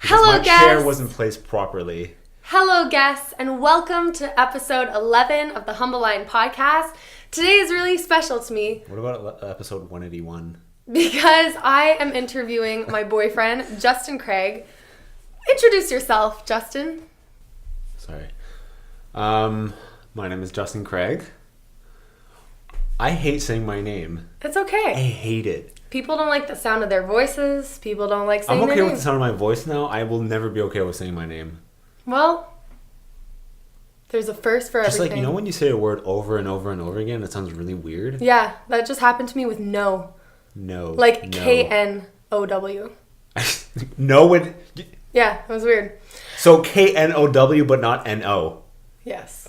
Because Hello, my guests. chair wasn't placed properly. Hello, guests, and welcome to episode 11 of the Humble Lion podcast. Today is really special to me What about episode 181? because I am interviewing my boyfriend, Justin Craig. Introduce yourself, Justin. Sorry. My name is Justin Craig. I hate saying my name. It's I okay. hate it. People don't like the sound of their voices. People don't like saying I'm okay their with the names. sound of my voice now. I will never be okay with saying my name. Well, there's a first for Just everything. like, when you say a word over and over and over again, it sounds really weird. Yeah, that just happened to me with no. No. Like no. K-N-O-W. No one. Yeah, it was weird. So K-N-O-W, but not N-O. Yes.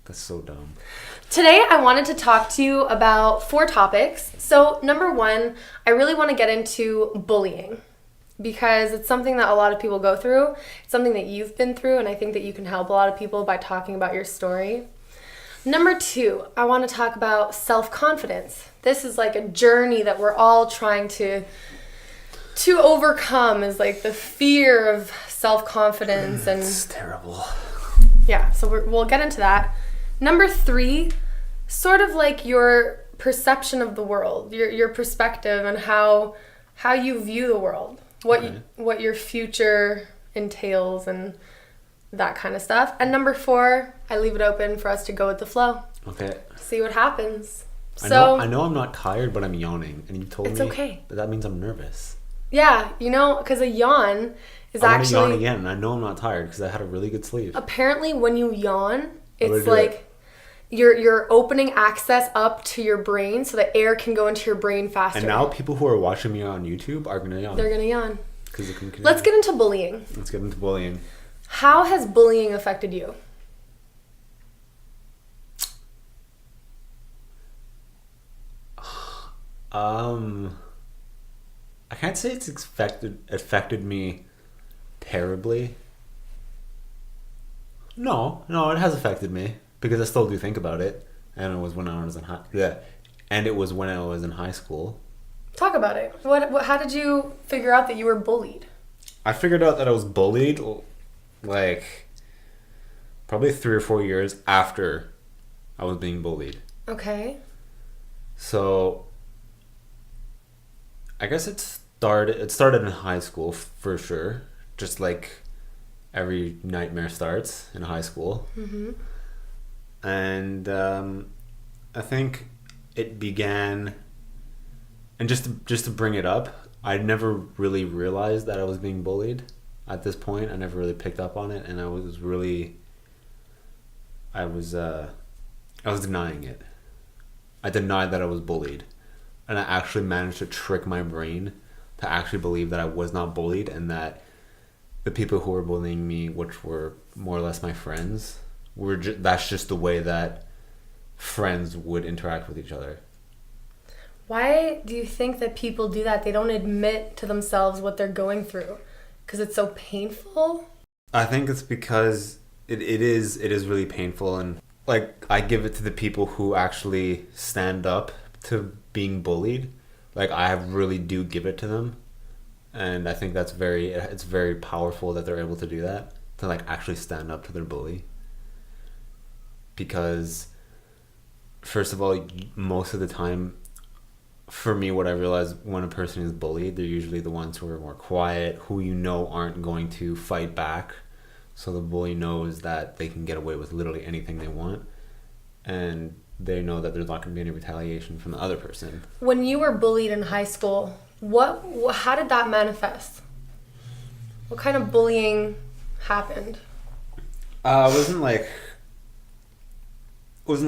That's so dumb. Today, I wanted to talk to you about 4 topics. So, number 1, I really want to get into bullying because it's something that a lot of people go through. It's something that you've been through, and I think that you can help a lot of people by talking about your story. Number 2, I want to talk about self-confidence. This is like a journey that we're all trying to overcome, is like the fear of self-confidence. And It's terrible. yeah, so we'll get into that. Number 3, sort of like your perception of the world, your perspective and how you view the world, what your future entails and that kind of stuff. And number 4, I leave it open for us to go with the flow. Okay. See what happens. I know I'm not tired, but I'm yawning. And you told It's me okay. that means I'm nervous. Yeah, because a yawn is I want to yawn actually again, and I know I'm not tired because I had a really good sleep. apparently when you yawn, How do I it's do like it? you're opening access up to your brain so that air can go into your brain faster. And now people who are watching me on YouTube are going to yawn. They're gonna yawn. 'Cause they can continue. Let's get into bullying. Let's get into bullying. How has bullying affected you? I can't say it's affected me terribly. No, it has affected me because I still do think about it, and it was when I was in high school. Talk about it. How did you figure out that you were bullied? I figured out that I was bullied like probably 3 or 4 years after I was being bullied. Okay. So I guess it started in high school for sure, just like every nightmare starts in high school. Mm-hmm. And I think it began, and just to bring it up, I never really realized that I was being bullied at this point. I never really picked up on it, and I was denying it. I denied that I was bullied, and I actually managed to trick my brain to actually believe that I was not bullied, and that the people who were bullying me, which were more or less my friends, that's just the way that friends would interact with each other. Why do you think that people do that? They don't admit to themselves what they're going through because it's so painful? I think it's because it is really painful, and like I give it to the people who actually stand up to being bullied. Like I really do give it to them, and I think it's very powerful that they're able to do that, to like actually stand up to their bully. Because first of all, most of the time, for me, what I realize when a person is bullied, they're usually the ones who are more quiet, who aren't going to fight back. So the bully knows that they can get away with literally anything they want, and they know that there's not going to be any retaliation from the other person. When you were bullied in high school, how did that manifest? What kind of bullying happened? It wasn't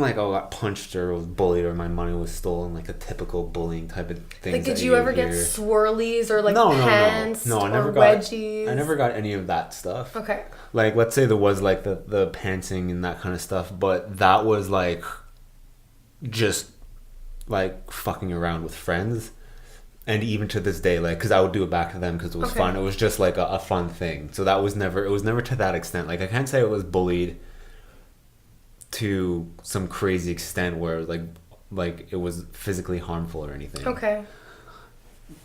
like I got punched or was bullied or my money was stolen, like a typical bullying type of thing. Like, did you ever get swirlies or like pants No, I never or got wedgies? I never got any of that stuff. Okay. Like, let's say there was like the pantsing and that kind of stuff, but that was like just like fucking around with friends. And even to this day, like, because I would do it back to them because it was fun. It was just like a fun thing. So it was never to that extent. Like, I can't say it was bullied to some crazy extent where like it was physically harmful or anything. Okay.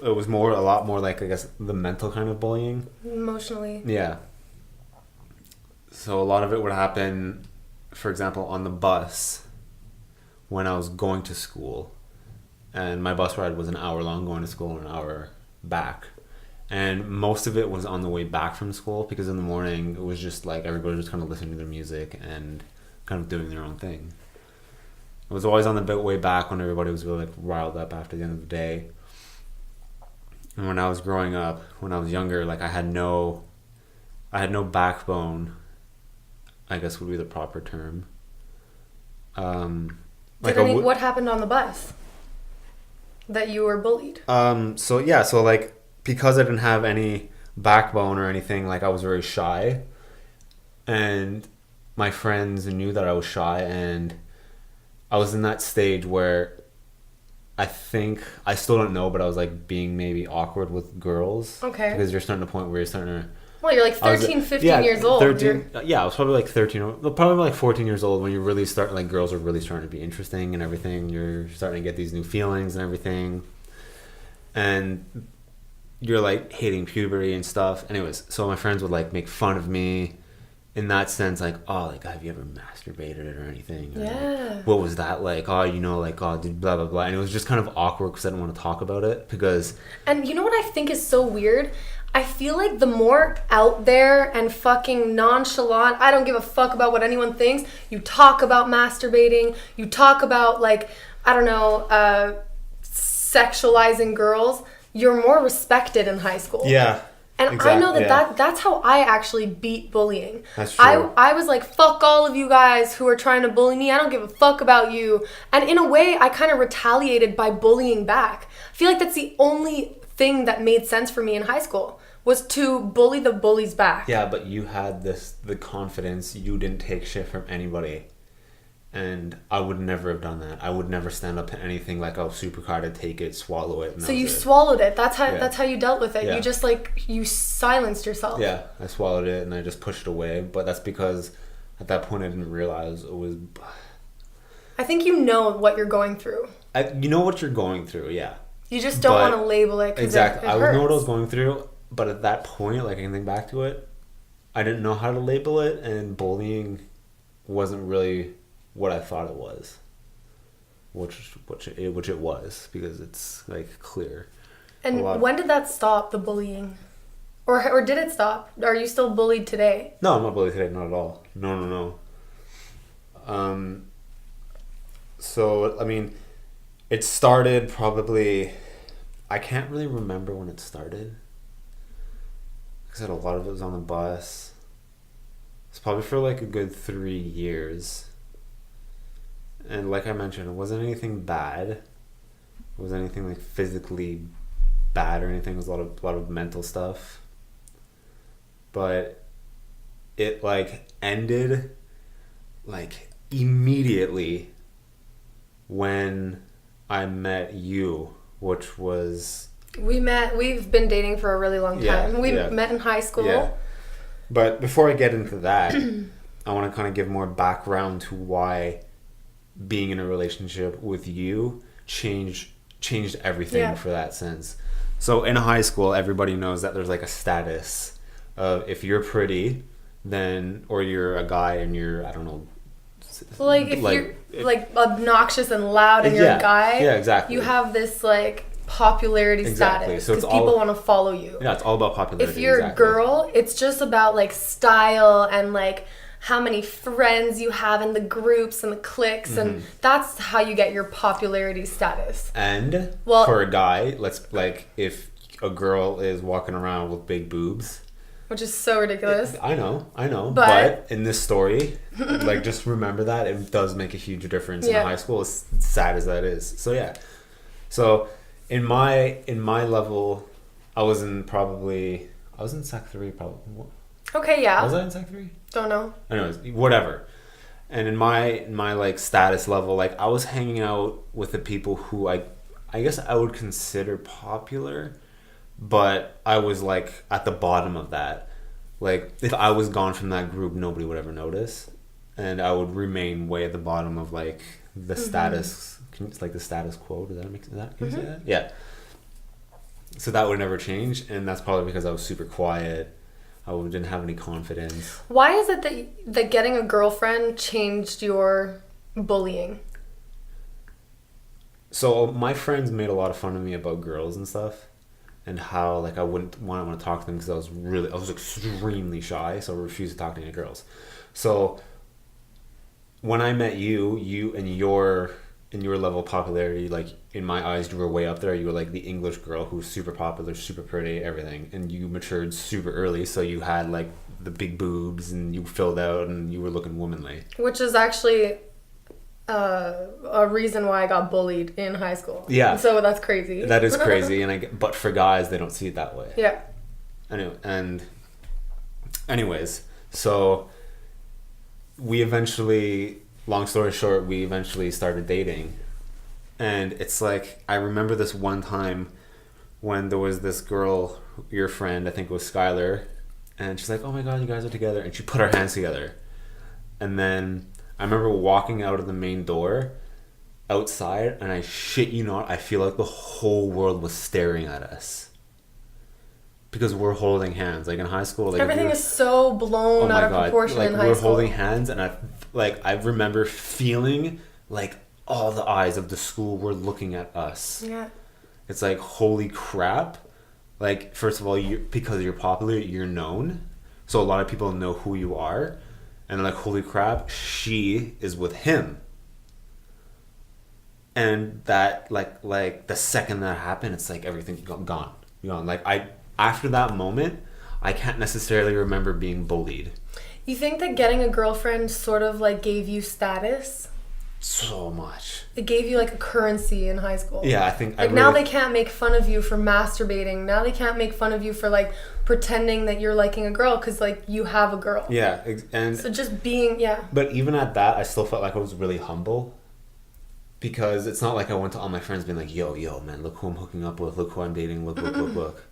it was a lot more like, I guess, the mental kind of bullying. Emotionally. Yeah. So a lot of it would happen, for example, on the bus when I was going to school. And my bus ride was an hour long going to school and an hour back. And most of it was on the way back from school, because in the morning it was just like everybody was just kind of listening to their music and kind of doing their own thing. It was always on the way back when everybody was really like riled up after the end of the day. And when I was growing up, when I was younger, like I had no backbone, I guess would be the proper term. What happened on the bus that you were bullied? So like, because I didn't have any backbone or anything, like I was very shy, and my friends knew that I was shy, and I was in that stage where I think, I still don't know, but I was like being maybe awkward with girls. Okay. Because you're starting to a point where you're starting to... Well, you're like 13, 15 years old. 13, yeah, I was probably like 13, probably like 14 years old when you really start, like girls are really starting to be interesting and everything. You're starting to get these new feelings and everything. And you're like hitting puberty and stuff. Anyways, so my friends would like make fun of me in that sense, like, oh, like, have you ever masturbated or anything? Or, yeah. like, what was that like? Oh, you know, like, oh, blah, blah, blah. And it was just kind of awkward because I didn't want to talk about it because... And you know what I think is so weird? I feel like the more out there and fucking nonchalant, I don't give a fuck about what anyone thinks, you talk about masturbating, you talk about, like, I don't know, sexualizing girls, you're more respected in high school. Yeah. And exactly, I know that's how I actually beat bullying. That's true. I was like, fuck all of you guys who are trying to bully me. I don't give a fuck about you. And in a way, I kind of retaliated by bullying back. I feel like that's the only thing that made sense for me in high school, was to bully the bullies back. Yeah, but you had the confidence. You didn't take shit from anybody. And I would never have done that. I would never stand up to anything like, oh, super hard, I'd take it, swallow it. And so you swallowed it. That's how you dealt with it. Yeah. You just you silenced yourself. Yeah, I swallowed it and I just pushed it away. But that's because at that point I didn't realize it was... I think you know what you're going through. You know what you're going through, yeah. You just don't want to label it. Exactly. It I know what I was going through, but at that point, like I can think back to it, I didn't know how to label it, and bullying wasn't really what I thought it was, which it was, because it's like clear. And when did that stop, the bullying, or did it stop? Are you still bullied today? No, I'm not bullied today, not at all. No. So I mean, it started probably. I can't really remember when it started. Like I said, a lot of it was on the bus. It's probably for like a good 3 years. And like I mentioned, it wasn't anything bad. It wasn't anything like physically bad or anything. It was a lot of mental stuff. But it like ended like immediately when I met you, which was... We've been dating for a really long time. We met in high school. Yeah. But before I get into that, I want to kind of give more background to why being in a relationship with you changed everything for that sense. So in high school, everybody knows that there's like a status of if you're pretty, then, or you're a guy and you're, I don't know, like if you're like obnoxious and loud and you're a guy, exactly, you have this like popularity status because people want to follow you. Yeah, it's all about popularity. If you're a girl, it's just about like style and like how many friends you have in the groups and the cliques, and that's how you get your popularity status. And for a guy, if a girl is walking around with big boobs, which is so ridiculous. I know. But in this story, like, just remember that it does make a huge difference in high school, as sad as that is. So yeah. So in my level, I was in Sec 3 probably. Okay, yeah. Was I in Sec 3? Don't know. Anyways, whatever. And in my like status level, like I was hanging out with the people who I guess I would consider popular, but I was like at the bottom of that. Like if I was gone from that group, nobody would ever notice, and I would remain way at the bottom of like the status. It's like the status quo. Does that make that? Can you say that? Yeah. So that would never change, and that's probably because I was super quiet. I didn't have any confidence. Why is it that getting a girlfriend changed your bullying? So my friends made a lot of fun of me about girls and stuff, and how like I wouldn't want to talk to them because I was extremely shy, so I refused to talk to any girls. So when I met you and your level of popularity, like in my eyes, you were way up there. You were like the English girl who was super popular, super pretty, everything, and you matured super early. So you had like the big boobs, and you filled out, and you were looking womanly. Which is actually a reason why I got bullied in high school. Yeah. So that's crazy. That is crazy, but for guys, they don't see it that way. Yeah. Anyways, so we eventually, long story short, we eventually started dating. And it's like, I remember this one time when there was this girl, your friend, I think it was Skylar, and she's like, oh my God, you guys are together. And she put our hands together. And then I remember walking out of the main door outside, and I shit you not, I feel like the whole world was staring at us. Because we're holding hands. Like in high school, like everything is so blown out of proportion like, in high school. We're holding hands, and I remember feeling like all the eyes of the school were looking at us. Yeah. It's like, holy crap. Like, first of all, because you're popular, you're known. So a lot of people know who you are. And like, holy crap, she is with him. And that, like the second that happened, it's like everything's gone. Like, after that moment, I can't necessarily remember being bullied. You think that getting a girlfriend sort of like gave you status? So much. It gave you like a currency in high school. Yeah, I think. Like now they can't make fun of you for masturbating. Now they can't make fun of you for like pretending that you're liking a girl because like you have a girl. Yeah, and so just being But even at that, I still felt like I was really humble. Because it's not like I went to all my friends being like, yo, man, look who I'm hooking up with, look who I'm dating, look.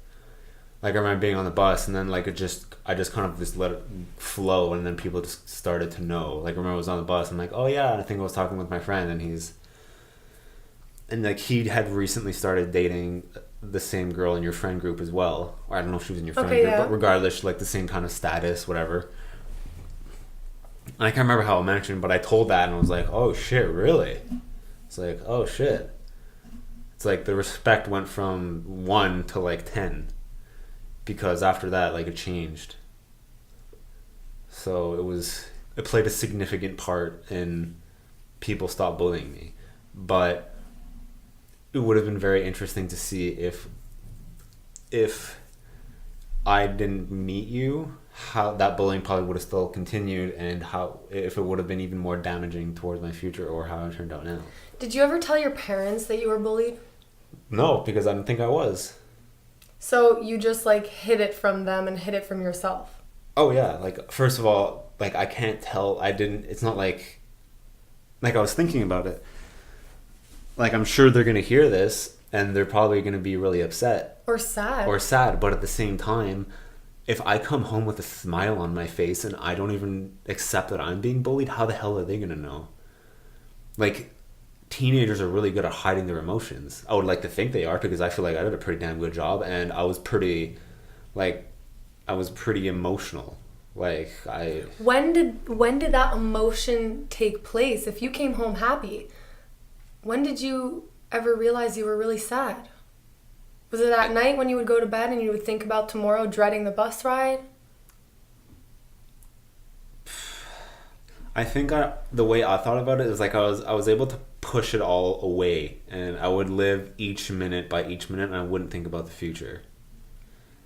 Like I remember being on the bus, and then like I just kind of just let it flow, and then people just started to know. Like I remember I was on the bus, I'm like, oh yeah, I think I was talking with my friend, and like he had recently started dating the same girl in your friend group as well. Or I don't know if she was in your friend group, but regardless, like the same kind of status, whatever. And I can't remember how I mentioned, but I told that, and I was like, oh shit, really? It's like, oh shit. It's like the respect went from 1 to like 10. Because after that, like, it changed. So it played a significant part in people stop bullying me. But it would have been very interesting to see if I didn't meet you, how that bullying probably would have still continued, and how if it would have been even more damaging towards my future, or how it turned out now. Did you ever tell your parents that you were bullied? No, because I didn't think I was. So you just like hid it from them and hid it from yourself? Oh yeah, like first of all, like I can't tell, it's not like I was thinking about it. Like I'm sure they're going to hear this and they're probably going to be really upset. Or sad, but at the same time, if I come home with a smile on my face and I don't even accept that I'm being bullied, how the hell are they going to know? Like, teenagers are really good at hiding their emotions. I would like to think they are, because I feel like I did a pretty damn good job, and I was pretty emotional. When did that emotion take place? If you came home happy, when did you ever realize you were really sad? Was it at night when you would go to bed and you would think about tomorrow, dreading the bus ride? I think the way I thought about it is like I was able to push it all away, and I would live each minute by each minute, and I wouldn't think about the future.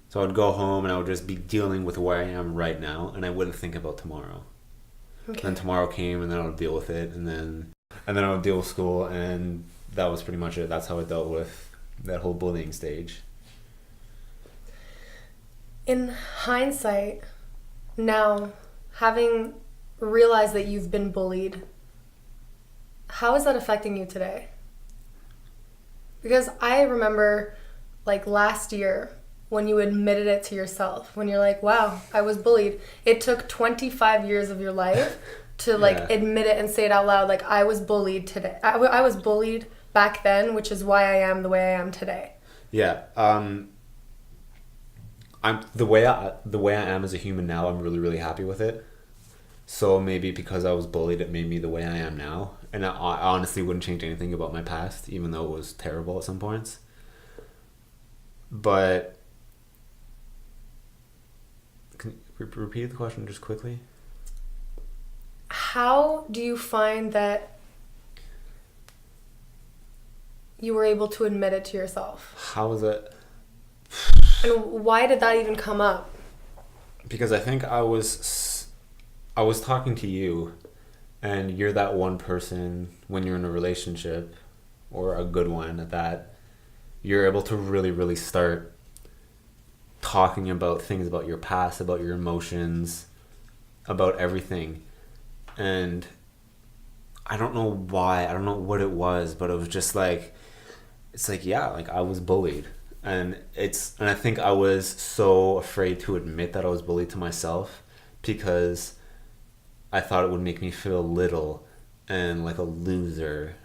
So I would go home and I would just be dealing with where I am right now, and I wouldn't think about tomorrow. Okay. Then tomorrow came, and then I would deal with it, and then I would deal with school, and that was pretty much it. That's how I dealt with that whole bullying stage. In hindsight, now, having realized that you've been bullied, how is that affecting you today? Because I remember, like, last year, when you admitted it to yourself, when you're like, wow, I was bullied. It took 25 years of your life to, like, admit it and say it out loud, like, I was bullied today. I was bullied back then, which is why I am the way I am today. Yeah. I'm the way I am as a human now. I'm really really happy with it. So maybe because I was bullied, it made me the way I am now. And I honestly wouldn't change anything about my past, even though it was terrible at some points. But can you repeat the question just quickly? How do you find that you were able to admit it to yourself? How is it? And why did that even come up? Because I think I was talking to you, and you're that one person when you're in a relationship, or a good one at that, you're able to really, really start talking about things about your past, about your emotions, about everything. And I don't know why, I don't know what it was, but it was just like, it's like, yeah, like I was bullied. And I think I was so afraid to admit that I was bullied to myself because I thought it would make me feel little and like a loser,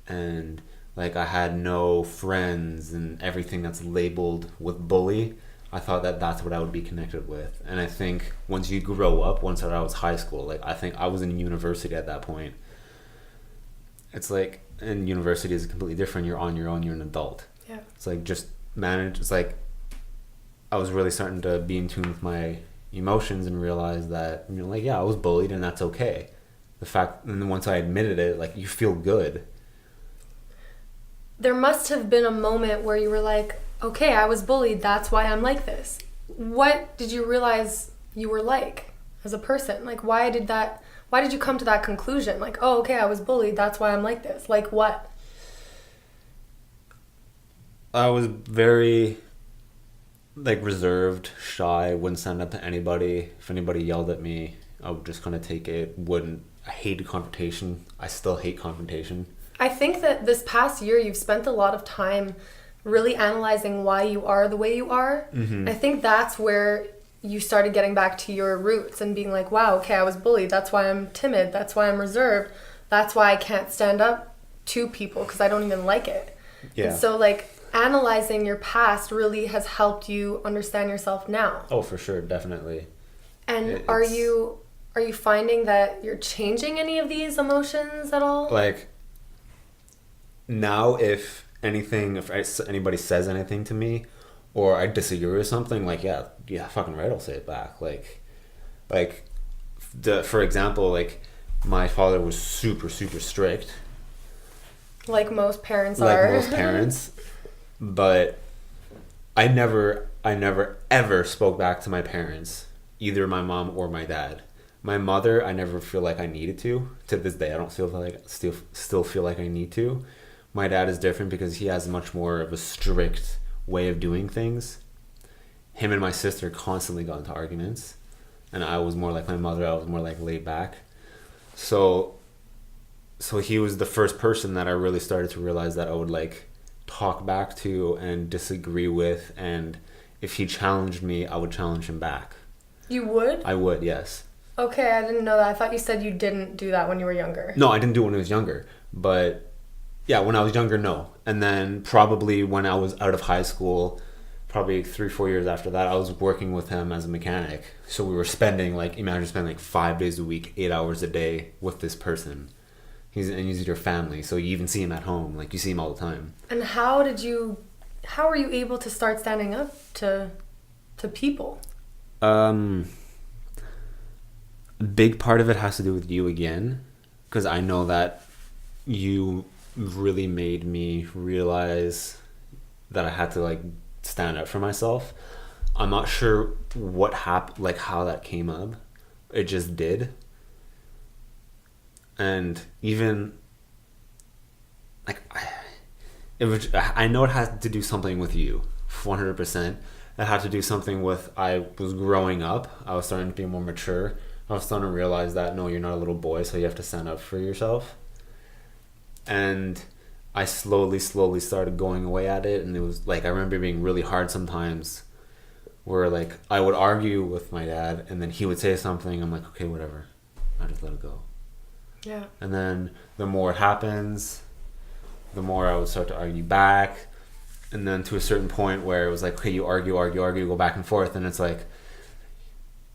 and like I had no friends and everything that's labeled with bully. I thought that that's what I would be connected with. And I think once you grow up, once I was high school, like I think I was in university at that point. It's like, and university is completely different. You're on your own, you're an adult. Yeah. It's like just manage. It's like I was really starting to be in tune with my emotions and realize that, you know, like, yeah, I was bullied and that's okay. The fact, and then once I admitted it, like, you feel good. There must have been a moment where you were like, okay, I was bullied, that's why I'm like this. What did you realize you were like as a person? Like, why did you come to that conclusion? Like, oh, okay, I was bullied, that's why I'm like this. Like what? I was very, like, reserved, shy, wouldn't stand up to anybody. If anybody yelled at me, I would just kind of take it. I hated confrontation. I still hate confrontation. I think that this past year you've spent a lot of time really analyzing why you are the way you are. Mm-hmm. I think that's where you started getting back to your roots and being like, wow, okay, I was bullied. That's why I'm timid. That's why I'm reserved. That's why I can't stand up to people because I don't even like it. Yeah. And so, like, analyzing your past really has helped you understand yourself now. Oh, for sure, definitely. And are you finding that you're changing any of these emotions at all? Like, now if anybody says anything to me or I disagree with something, like, yeah, fucking right, I'll say it back. For example, like, my father was super, super strict. Like most parents like are. most parents. But I never ever spoke back to my parents, either my mom or my dad. My mother, I never feel like I needed to. To this day, I don't feel like still feel like I need to. My dad is different because he has much more of a strict way of doing things. Him and my sister constantly got into arguments, and I was more like my mother. I was more like laid back. So he was the first person that I really started to realize that I would like talk back to and disagree with, and if he challenged me, I would challenge him back. You would? I would, yes. Okay, I didn't know that. I thought you said you didn't do that when you were younger. No, I didn't do it when I was younger, but yeah, when I was younger, no. And then probably when I was out of high school, probably 3-4 years after that, I was working with him as a mechanic. So we were spending imagine spending 5 days a week, 8 hours a day with this person. He's your family, so you even see him at home. Like, you see him all the time. And how were you able to start standing up to people? A big part of it has to do with you again, because I know that you really made me realize that I had to like stand up for myself. I'm not sure what happened, like how that came up. It just did. And even like I know it has to do something with you, 100%. It had to do something with I was growing up. I was starting to be more mature. I was starting to realize that no, you're not a little boy, so you have to stand up for yourself. And I slowly started going away at it, and it was like I remember being really hard sometimes, where like I would argue with my dad, and then he would say something. I'm like, okay, whatever. I just let it go. Yeah. And then the more it happens, the more I would start to argue back. And then to a certain point where it was like, okay, you argue, go back and forth, and it's like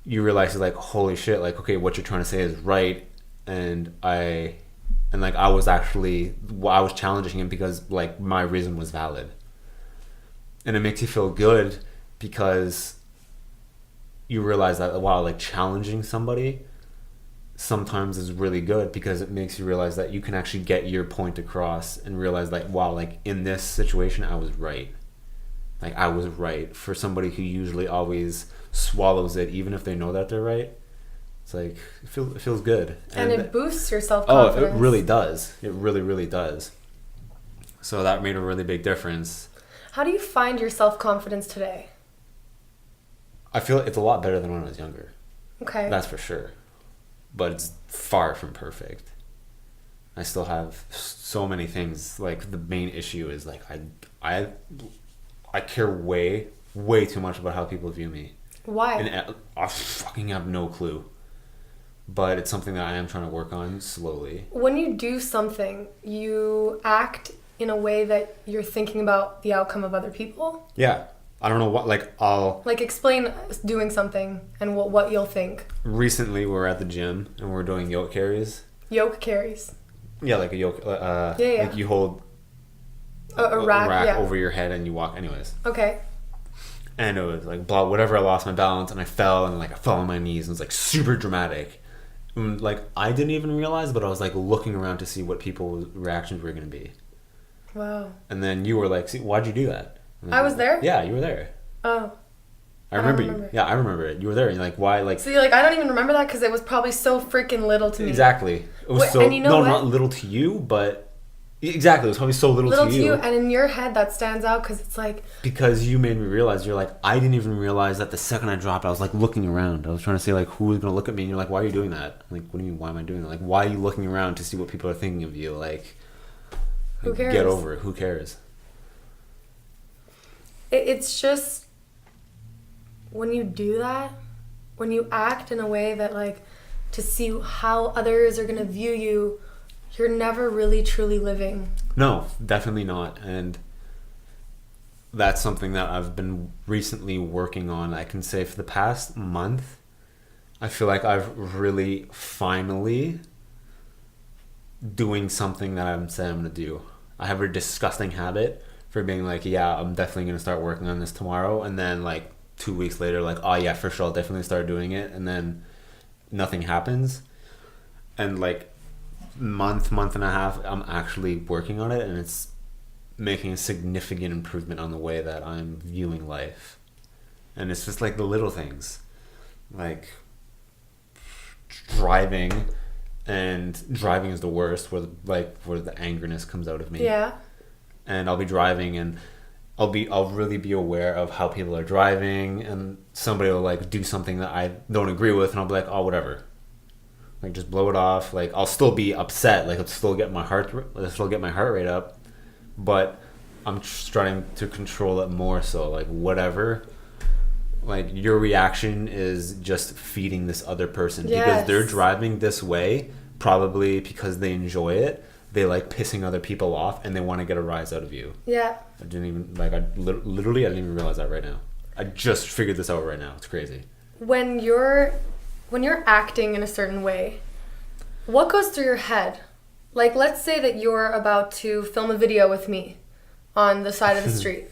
you realize it's like, holy shit, like, okay, what you're trying to say is right, and I was challenging him because like my reason was valid, and it makes you feel good because you realize that, wow, like challenging somebody sometimes is really good because it makes you realize that you can actually get your point across and realize like, wow, like in this situation I was right. Like I was right. For somebody who usually always swallows it even if they know that they're right, it's like it feels good. And it boosts your self-confidence. Oh, it really does. It really, really does. So that made a really big difference. How do you find your self-confidence today? I feel it's a lot better than when I was younger. Okay. That's for sure. But it's far from perfect. I still have so many things. Like the main issue is like I care way too much about how people view me. Why? And I fucking have no clue. But it's something that I am trying to work on slowly. When you do something, you act in a way that you're thinking about the outcome of other people? Yeah. I don't know what, like, Like, explain doing something and what you'll think. Recently, we were at the gym, and we're doing yoke carries. Yoke carries? Yeah, like a yoke, yeah. Like, you hold a rack yeah. over your head, and you walk anyways. Okay. And it was, like, blah, whatever, I lost my balance, and I fell, and, like, I fell on my knees, and it was, like, super dramatic. And, like, I didn't even realize, but I was, like, looking around to see what people's reactions were going to be. Wow. And then you were like, see, why'd you do that? I was there? Yeah, you were there. Oh. I remember you. Yeah, I remember it. You were there. And you're like, why? Like, see, like, I don't even remember that because it was probably so freaking little to me. Exactly. It was so, and you know what? Not little to you, but exactly. It was probably so little to you. And in your head, that stands out because it's like. Because you made me realize, you're like, I didn't even realize that the second I dropped, I was like looking around. I was trying to say, like, who was going to look at me? And you're like, why are you doing that? I'm like, what do you mean, why am I doing that? Like, why are you looking around to see what people are thinking of you? Like, who cares? Get over it. Who cares? It's just when you do that, when you act in a way that, like, to see how others are going to view you, you're never really truly living. No, definitely not. And that's something that I've been recently working on. I can say for the past month, I feel like I've really finally doing something that I'm saying I'm going to do. I have a disgusting habit for being like, yeah, I'm definitely going to start working on this tomorrow. And then like 2 weeks later, like, oh yeah, for sure, I'll definitely start doing it. And then nothing happens. And like month and a half, I'm actually working on it. And it's making a significant improvement on the way that I'm viewing life. And it's just like the little things. Like driving is the worst, where the angerness comes out of me. Yeah. And I'll be driving and I'll really be aware of how people are driving, and somebody will like do something that I don't agree with, and I'll be like, oh, whatever. Like, just blow it off. Like, I'll still be upset. Like, I'll still get my heart rate up, but I'm starting to control it more. So like, whatever. Like, your reaction is just feeding this other person. Yes. Because they're driving this way, probably because they enjoy it. They like pissing other people off, and they want to get a rise out of you. Yeah. I didn't even realize that right now. I just figured this out right now. It's crazy. When you're acting in a certain way, what goes through your head? Like, let's say that you're about to film a video with me on the side of the street.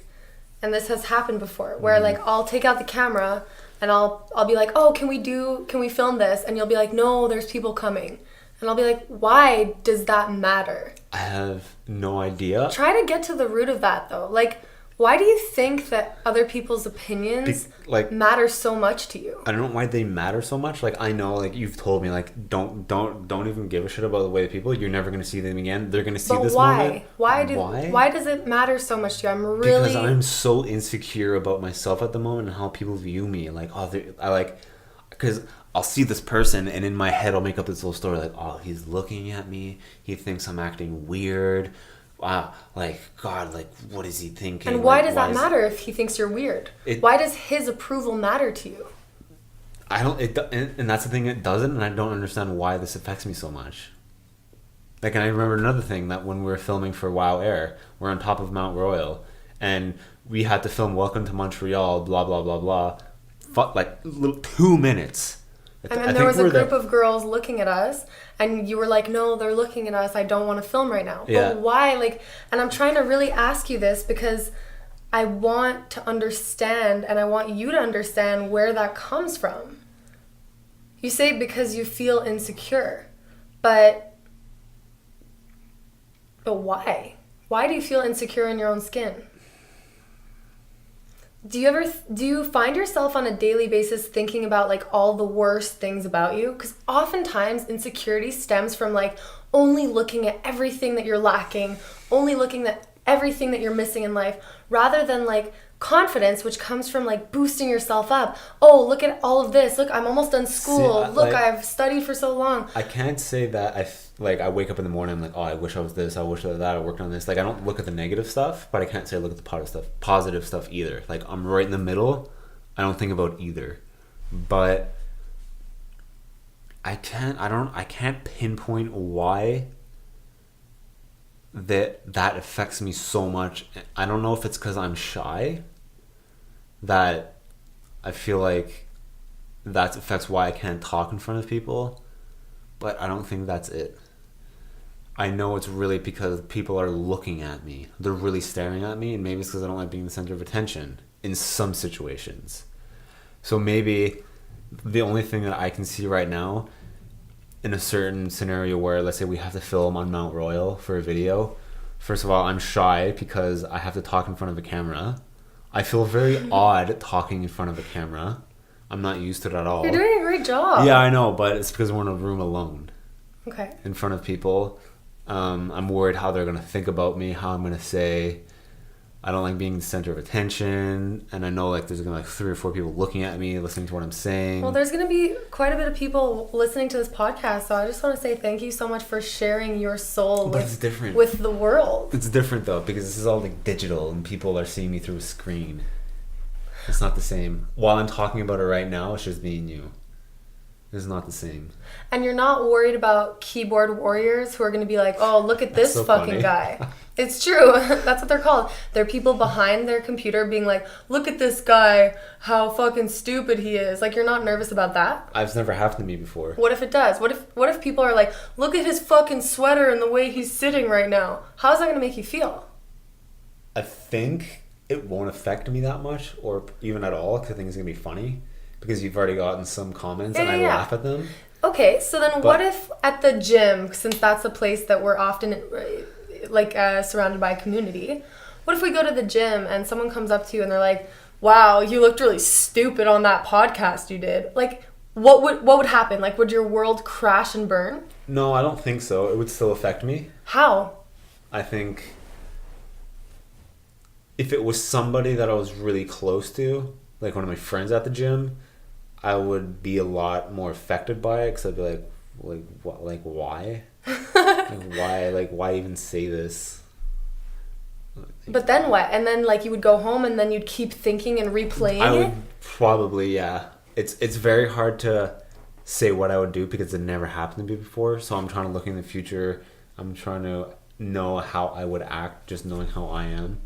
And this has happened before, where like I'll take out the camera and I'll be like, oh, can we film this? And you'll be like, no, there's people coming. And I'll be like, why does that matter? I have no idea. Try to get to the root of that, though. Like, why do you think that other people's opinions matter so much to you? I don't know why they matter so much. Like, I know, like, you've told me, like, don't even give a shit about the way people. You're never going to see them again. They're going to see this moment. Why does it matter so much to you? Because I'm so insecure about myself at the moment and how people view me. Like, because I'll see this person, and in my head I'll make up this little story like, oh, he's looking at me, he thinks I'm acting weird, wow, like, God, like, what is he thinking? And why does that matter if he thinks you're weird? Why does his approval matter to you? And that's the thing, it doesn't, and I don't understand why this affects me so much. Like, and I remember another thing, that when we were filming for Wow Air, we're on top of Mount Royal, and we had to film Welcome to Montreal, blah blah blah blah, like 2 minutes. And then there was a group of girls looking at us, and you were like, no, they're looking at us. I don't want to film right now. Yeah. But why? Like, and I'm trying to really ask you this because I want to understand, and I want you to understand where that comes from. You say because you feel insecure, but why? Why do you feel insecure in your own skin? Do you find yourself on a daily basis thinking about like all the worst things about you? Because oftentimes insecurity stems from like only looking at everything that you're lacking, only looking at everything that you're missing in life, rather than like confidence, which comes from like boosting yourself up. Oh, look at all of this. Look, I'm almost done school. Look, I've studied for so long. I can't say that I wake up in the morning, I'm like, oh, I wish I was this, I wish I was that, I worked on this. Like, I don't look at the negative stuff, but I can't say I look at the positive stuff either. Like, I'm right in the middle. I don't think about either. But I can't pinpoint why that affects me so much. I don't know if it's because I'm shy, that I feel like that affects why I can't talk in front of people, but I don't think that's it. I know it's really because people are looking at me. They're really staring at me, and maybe it's because I don't like being the center of attention in some situations. So maybe the only thing that I can see right now in a certain scenario where, let's say we have to film on Mount Royal for a video, first of all, I'm shy because I have to talk in front of a camera. I feel very odd talking in front of a camera. I'm not used to it at all. You're doing a great job. Yeah, I know, but it's because we're in a room alone. Okay. In front of people. I'm worried how they're going to think about me, how I'm going to say. I don't like being the center of attention, and I know like there's going to be like 3 or 4 people looking at me, listening to what I'm saying. Well, there's going to be quite a bit of people listening to this podcast, so I just want to say thank you so much for sharing your soul with the world. It's different though, because this is all like digital, and people are seeing me through a screen. It's not the same. While I'm talking about it right now, it's just me and you. It's not the same. And you're not worried about keyboard warriors who are going to be like, oh, look at this so fucking funny. Guy. It's true. That's what they're called. They're people behind their computer being like, look at this guy, how fucking stupid he is. Like, you're not nervous about that? It's never happened to me before. What if it does? What if people are like, look at his fucking sweater and the way he's sitting right now? How's that going to make you feel? I think it won't affect me that much, or even at all, because I think it's going to be funny. Because you've already gotten some comments and I laugh at them. Okay, so then what if at the gym, since that's a place that we're often surrounded by community, what if we go to the gym and someone comes up to you and they're like, wow, you looked really stupid on that podcast you did. Like, what would happen? Like, would your world crash and burn? No, I don't think so. It would still affect me. How? I think if it was somebody that I was really close to, like one of my friends at the gym, I would be a lot more affected by it, because I'd be like, why? Why even say this? But then what? And then like you would go home and then you'd keep thinking and replaying I would probably, yeah. It's very hard to say what I would do because it never happened to me before. So I'm trying to look in the future. I'm trying to know how I would act, just knowing how I am.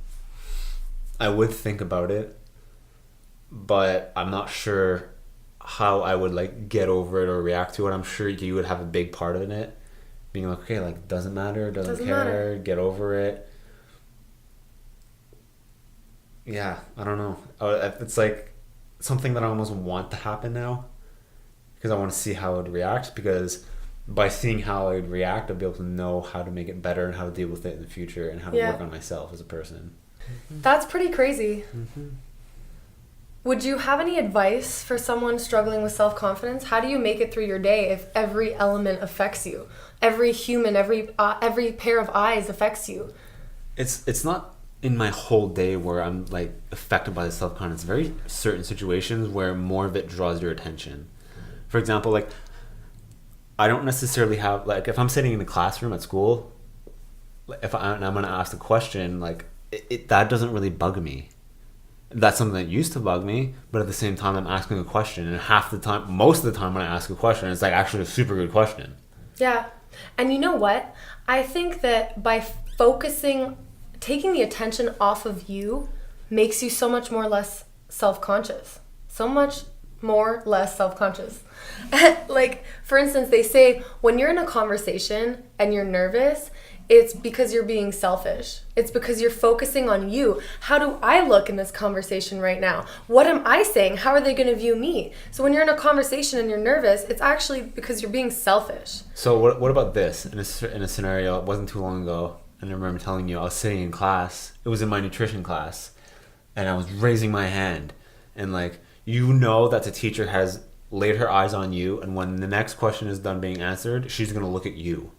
I would think about it, but I'm not sure how I would like get over it or react to it. I'm sure you would have a big part in it, being like, okay, like doesn't matter, doesn't care, get over it. Yeah, I don't know. It's like something that I almost want to happen now, because I want to see how it would react, because by seeing how I would react, I'll be able to know how to make it better and how to deal with it in the future and how to work on myself as a person. That's pretty crazy. Mm-hmm. Would you have any advice for someone struggling with self-confidence? How do you make it through your day if every element affects you? Every human, every pair of eyes affects you. It's not in my whole day where I'm like affected by the self-confidence. Very certain situations where more of it draws your attention. For example, like I don't necessarily have, like if I'm sitting in the classroom at school, if I'm going to ask a question, like that doesn't really bug me. That's something that used to bug me, but at the same time I'm asking a question, and most of the time when I ask a question, it's like actually a super good question. Yeah. And you know what? I think that by focusing taking the attention off of you makes you so much more less self-conscious. So much more less self-conscious. Like, for instance, they say when you're in a conversation and you're nervous, it's because you're being selfish. It's because you're focusing on you. How do I look in this conversation right now? What am I saying? How are they going to view me? So when you're in a conversation and you're nervous, it's actually because you're being selfish. So what about this? In a scenario, it wasn't too long ago, and I remember telling you I was sitting in class. It was in my nutrition class, and I was raising my hand, and like, you know that the teacher has laid her eyes on you, and when the next question is done being answered, she's going to look at you.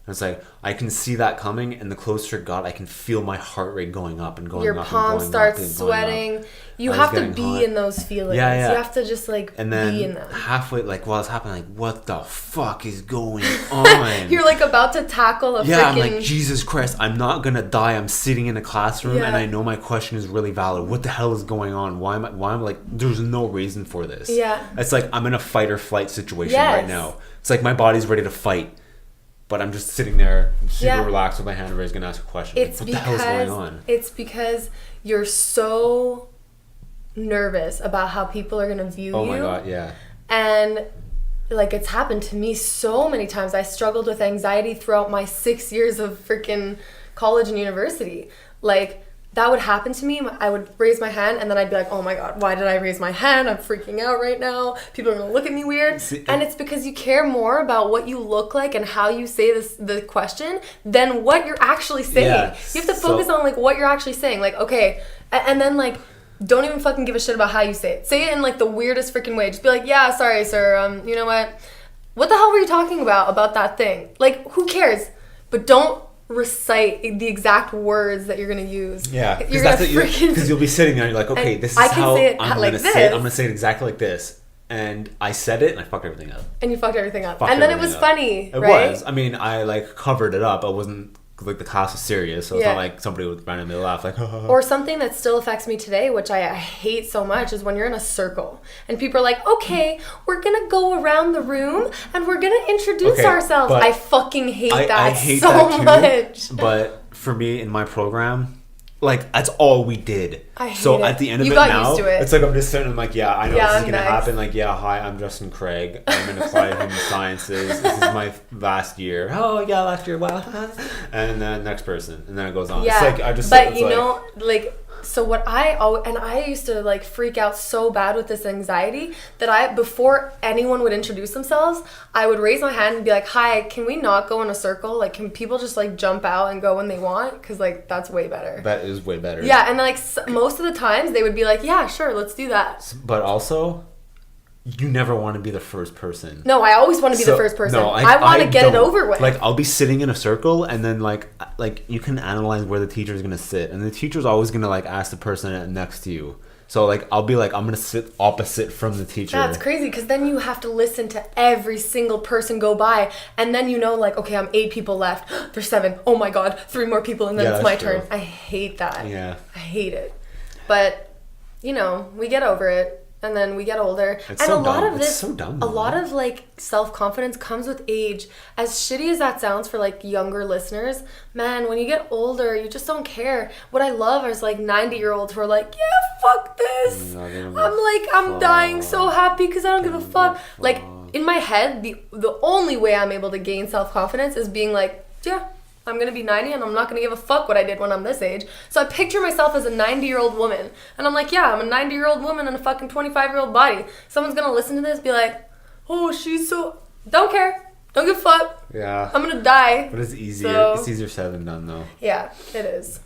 And it's like, I can see that coming, and the closer it got, I can feel my heart rate going up and going Your up. Your palms start up sweating. You have to be hot in those feelings. Yeah. You have to just like and then be in them. Halfway, like while it's happening, like, what the fuck is going on? You're like about to tackle a freaking... I'm like, Jesus Christ, I'm not gonna die. I'm sitting in a classroom and I know my question is really valid. What the hell is going on? Why am I like, there's no reason for this. Yeah. It's like I'm in a fight or flight situation right now. It's like my body's ready to fight, but I'm just sitting there super relaxed with my hand raised, gonna ask a question. It's like, what the hell is going on? It's because you're so nervous about how people are going to view you. Oh my God, yeah. And like, it's happened to me so many times. I struggled with anxiety throughout my 6 years of freaking college and university. Like, that would happen to me. I would raise my hand and then I'd be like, oh my God, why did I raise my hand? I'm freaking out right now. People are going to look at me weird. And it's because you care more about what you look like and how you say the question than what you're actually saying. Yeah. You have to focus on like what you're actually saying. Like, okay. And then like, don't even fucking give a shit about how you say it. Say it in like the weirdest freaking way. Just be like, yeah, sorry, sir. You know what? What the hell were you talking about that thing? Like, who cares? But don't recite the exact words that you're gonna use. Yeah, because you'll be sitting there and you're like, okay, this is how I'm gonna say it. I'm gonna say it exactly like this. And I said it and I fucked everything up. And you fucked everything up. And then it was funny, right? It was. I mean, I like covered it up. I wasn't like, the class was serious, so it's not like somebody would randomly laugh like Or something that still affects me today, which I hate so much, is when you're in a circle and people are like, okay, we're gonna go around the room and we're gonna introduce ourselves. I fucking hate that I hate so that too, much. But for me in my program, like, that's all we did. I hate so it. At the end of you it got now, used to it. It's like I'm just sitting. I'm like, yeah, I know this is gonna next. happen. Like, yeah, hi, I'm Justin Craig. I'm in applied human sciences. This is my last year. Oh yeah, last year. Wow. And then next person, and then it goes on. Yeah, it's like I just. But you know, like. So what I used to like freak out so bad with this anxiety that before anyone would introduce themselves, I would raise my hand and be like, hi, can we not go in a circle? Like, can people just like jump out and go when they want? Because like, that's way better. That is way better. Yeah, and like most of the times they would be like, yeah, sure, let's do that. But also, you never want to be the first person. No, I always want to be the first person. No, I want to get it over with. Like, I'll be sitting in a circle, and then like you can analyze where the teacher is gonna sit, and the teacher's always gonna like ask the person next to you. So like, I'll be like, I'm gonna sit opposite from the teacher. That's crazy, because then you have to listen to every single person go by, and then you know, like, okay, I'm 8 people left. There's 7. Oh my God, 3 more people, and then it's my turn. I hate that. Yeah. I hate it. But you know, we get over it. And then we get older. It's and so a lot dumb. of this, it's so dumb, a lot of like self-confidence comes with age. As shitty as that sounds for like younger listeners, man, when you get older, you just don't care. What I love is like 90-year-olds who are like, yeah, fuck this. I'm dying so happy because I don't give a fuck. Like, in my head, the only way I'm able to gain self-confidence is being like, yeah, I'm going to be 90 and I'm not going to give a fuck what I did when I'm this age. So I picture myself as a 90-year-old woman. And I'm like, yeah, I'm a 90-year-old woman in a fucking 25-year-old body. Someone's going to listen to this, be like, oh, she's so... Don't care. Don't give a fuck. Yeah. I'm going to die. But it's easier. So, it's easier said than done, though. Yeah, it is.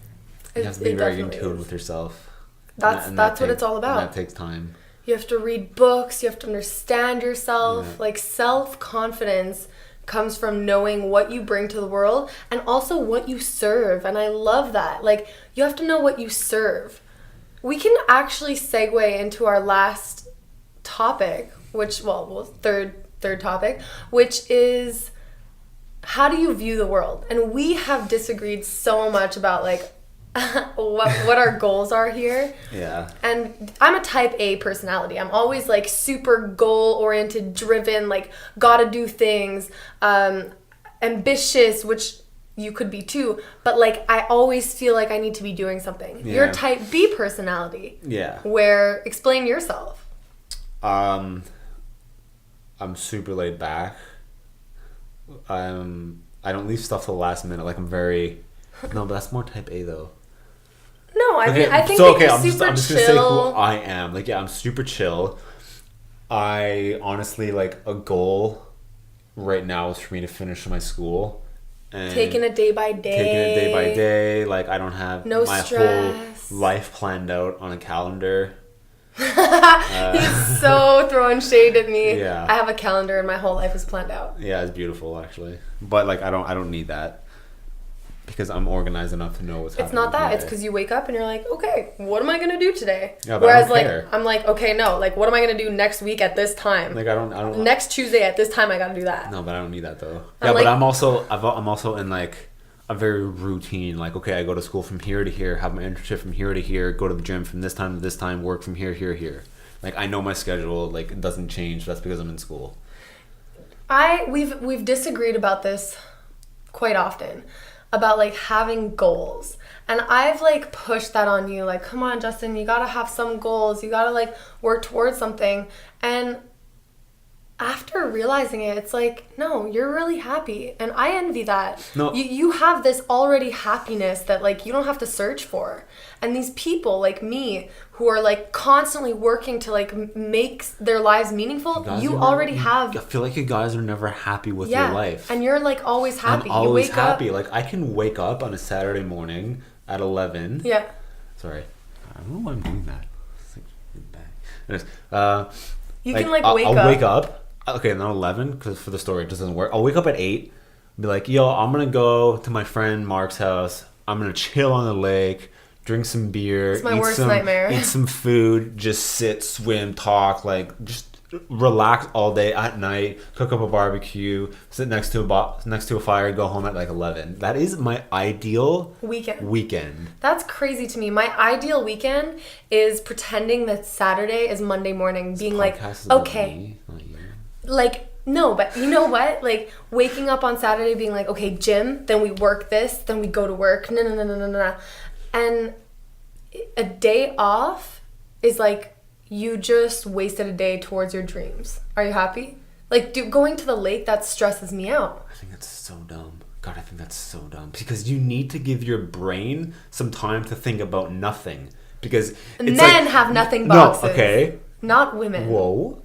You have to be very in tune with yourself. That's what it's all about. And that takes time. You have to read books. You have to understand yourself. Yeah. Like, self-confidence comes from knowing what you bring to the world and also what you serve. And I love that. Like, you have to know what you serve. We can actually segue into our last topic, which, third topic, which is, how do you view the world? And we have disagreed so much about like what our goals are here. Yeah. And I'm a type A personality. I'm always like super goal oriented, driven, like gotta do things, ambitious, which you could be too, but like I always feel like I need to be doing something. Yeah. You're type B personality. Yeah. Where explain yourself. I'm super laid back. I don't leave stuff till the last minute. Like I'm very no, but that's more type A though. No, I mean I think so, that you're I'm super just chill. gonna say who I am. Like, yeah, I'm super chill. I honestly like a goal right now is for me to finish my school. And taking it day by day. Taking it day by day. Like I don't have no my stress. whole life planned out on a calendar. He's so throwing shade at me. Yeah. I have a calendar and my whole life is planned out. Yeah, it's beautiful actually. But like I don't need that. Because I'm organized enough to know what's happening. It's not that. It's because you wake up and you're like, okay, what am I gonna do today? Yeah, but Whereas I don't care. I'm like, okay, no, like what am I gonna do next week at this time? Like I don't. Next Tuesday at this time, I gotta do that. No, but I don't need that though. I'm But like- I'm also in like a very routine. Like okay, I go to school from here to here, have my internship from here to here, go to the gym from this time to this time, work from here, here. Like I know my schedule. Like it doesn't change. That's because I'm in school. We've disagreed about this quite often. About like having goals, and I've like pushed that on you, like come on Justin, you gotta have some goals, you gotta like work towards something. And after realizing it, it's like, no, you're really happy, and I envy that. No. You have this already happiness that like you don't have to search for. And these people like me who are like constantly working to like make their lives meaningful, you already have. I feel like you guys are never happy with Yeah, your life. and you're like always happy. I'm always you wake happy. Up, Like I can wake up on a Saturday morning at 11. yeah. Sorry, I don't know why I'm doing that. It's like bad. Anyways, You like, can like I'll wake up. Okay, not 11 because for the story it just doesn't work. I'll wake up at 8. Be like, yo, I'm gonna go to my friend Mark's house. I'm gonna chill on the lake, drink some beer, It's my worst nightmare. eat some food, just sit, swim, talk, like just relax all day at night. Cook up a barbecue, sit next to a fire, go home at like 11. That is my ideal weekend. That's crazy to me. My ideal weekend is pretending that Saturday is Monday morning, being like, Podcast is about okay, me, not you. like, no, but you know what? Like, waking up on Saturday being like, okay, gym, then we work this, then we go to work, no. And a day off is like, you just wasted a day towards your dreams. Are you happy? Like, going to the lake, that stresses me out. I think that's so dumb. God, I think that's so dumb. Because you need to give your brain some time to think about nothing. Because it's Men have nothing boxes. No, okay. Not women. Whoa.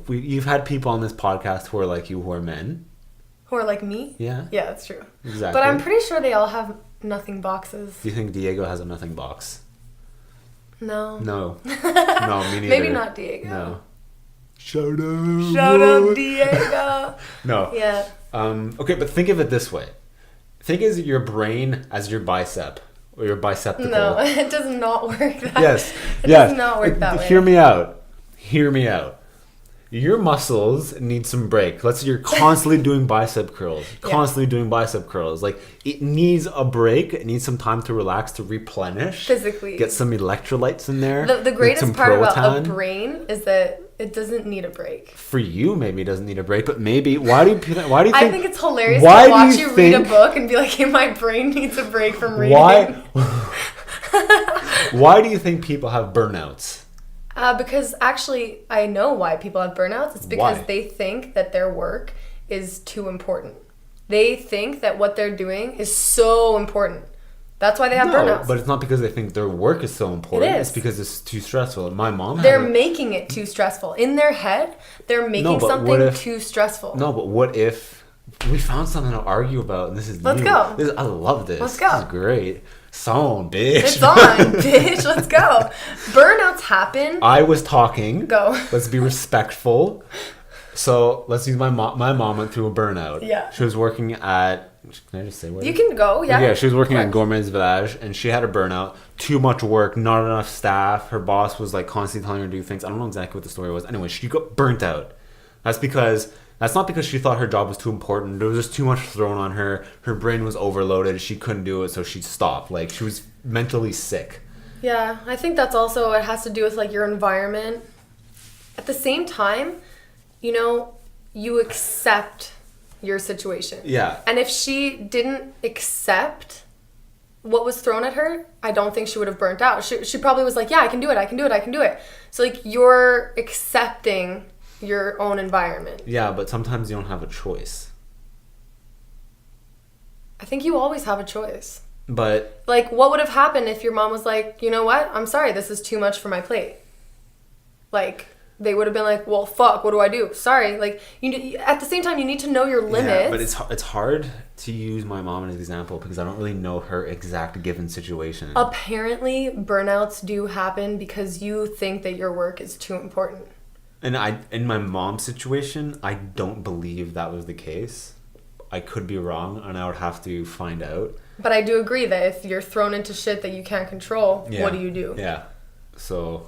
You've had people on this podcast who are like you, who are men. Who are like me? Yeah. Yeah, that's true. Exactly. But I'm pretty sure they all have nothing boxes. Do you think Diego has a nothing box? No. No, me neither. Maybe not Diego. No. Shout out. Shout out Diego. No. Yeah. Okay, but think of it this way. Think of your brain as your bicep or your bicepticle. No, it does not work that way. Yes. It does not work that way. Hear me out. Your muscles need some break. Let's say you're constantly doing bicep curls. Like, it needs a break. It needs some time to relax, to replenish. Physically. Get some electrolytes in there. The greatest some part about Proton. a brain is that it doesn't need a break. For you, maybe it doesn't need a break, but maybe, why do you think... I think it's hilarious to why watch do you you read a think- book and be like, hey, my brain needs a break from reading. Why do you think people have burnouts? Because actually, I know why people have burnouts. It's because Why? they think that their work is too important. They think that what they're doing is so important. That's why they have burnouts. But it's not because they think their work is so important. It is. It's because it's too stressful. My mom had They're making it too stressful. In their head, they're making but something what if- too stressful. No, but what if we found something to argue about and this is Let's new? go. I love this. Let's go. This is great. Song, bitch. It's on, bitch. Let's go. Burnouts happen. I was talking. Go. Let's be respectful. So let's use my mom. My mom went through a burnout. Yeah. She was working at... Can I just say what? You can go, yeah. Yeah, she was working Of at course. Gourmet's Village, and she had a burnout. Too much work, not enough staff. Her boss was like constantly telling her to do things. I don't know exactly what the story was. Anyway, she got burnt out. That's not because she thought her job was too important. There was just too much thrown on her. Her brain was overloaded. She couldn't do it, so she stopped. Like, she was mentally sick. Yeah, I think that's also, it has to do with like your environment. At the same time, you know, you accept your situation. Yeah. And if she didn't accept what was thrown at her, I don't think she would have burnt out. She probably was like, yeah, I can do it, I can do it, I can do it. So like you're accepting your own environment. Yeah, but sometimes you don't have a choice. I think you always have a choice. But like, what would have happened if your mom was like, you know what? I'm sorry, this is too much for my plate. Like, they would have been like, well, fuck, what do I do? Sorry. Like, at the same time, you need to know your limits. Yeah, but it's hard to use my mom as an example because I don't really know her exact given situation. Apparently, burnouts do happen because you think that your work is too important. And in my mom's situation, I don't believe that was the case. I could be wrong, and I would have to find out. But I do agree that if you're thrown into shit that you can't control, what do you do? Yeah. So...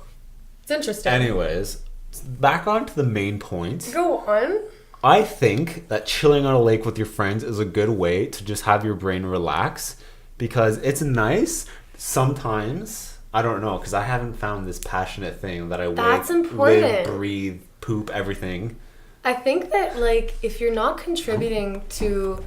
It's interesting. Anyways, back on to the main point. Go on. I think that chilling on a lake with your friends is a good way to just have your brain relax because it's nice sometimes. I don't know, because I haven't found this passionate thing that I live, breathe, poop, everything. I think that, like, if you're not contributing to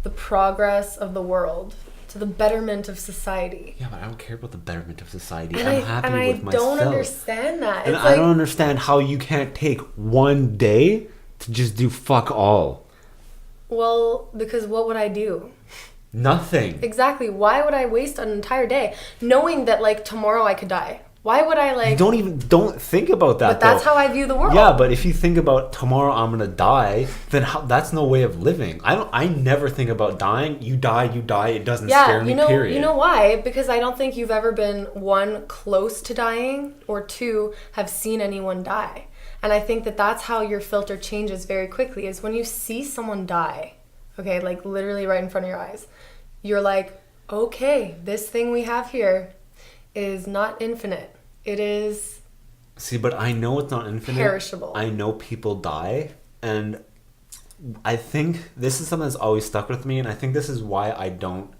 the progress of the world, to the betterment of society. Yeah, but I don't care about the betterment of society. And I'm happy with myself. And I don't understand that. And I don't understand how you can't take one day to just do fuck all. Well, because what would I do? Nothing. Exactly. Why would I waste an entire day knowing that, like, tomorrow I could die? Why would I, like... Don't think about that, But that's how I view the world. Yeah, but if you think about tomorrow I'm gonna die, then that's no way of living. I never think about dying. You die, it doesn't scare me, period. You know why? Because I don't think you've ever been, one, close to dying, or two, have seen anyone die. And I think that that's how your filter changes very quickly, is when you see someone die, okay, like literally right in front of your eyes, you're like, okay, this thing we have here is not infinite. It is... See, but I know it's not infinite. Perishable. I know people die, and I think this is something that's always stuck with me, and I think this is why I don't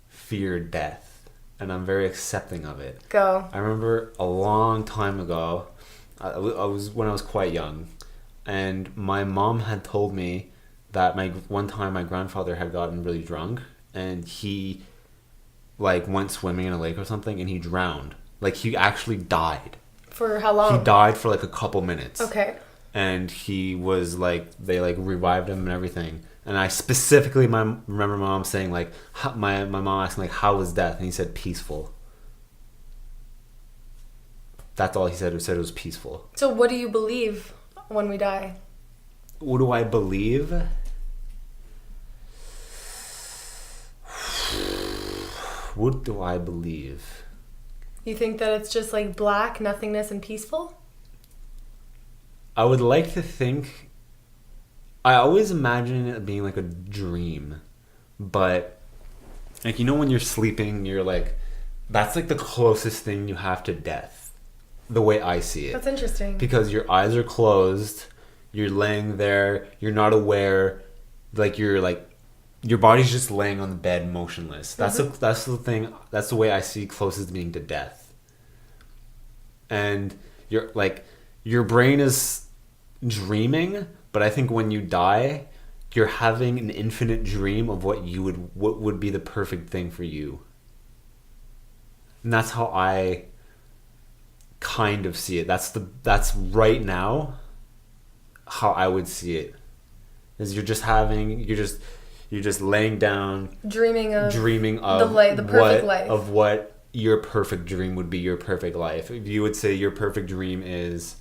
fear death, and I'm very accepting of it. Go. I remember a long time ago, I was when I was quite young, and my mom had told me that one time my grandfather had gotten really drunk, and he like went swimming in a lake or something, and he drowned. Like, he actually died. For how long? He died for like a couple minutes. Okay. And he was like, they like revived him and everything. And I specifically remember my mom saying like, my mom asking like, how was death? And he said peaceful. That's all he said. He said it was peaceful. So what do you believe when we die? What do I believe? What do I believe? You think that it's just like black, nothingness, and peaceful? I would like to think... I always imagine it being like a dream. But, like, you know when you're sleeping, you're like... That's like the closest thing you have to death. The way I see it. That's interesting. Because your eyes are closed. You're laying there. You're not aware. Like, you're like... Your body's just laying on the bed motionless. That's the thing. That's the way I see closest being to death. And your brain is dreaming, but I think when you die, you're having an infinite dream of what would be the perfect thing for you. And that's how I kind of see it. That's right now how I would see it. Is you're just laying down, dreaming of the perfect life. Of what your perfect dream would be, your perfect life. If you would say your perfect dream is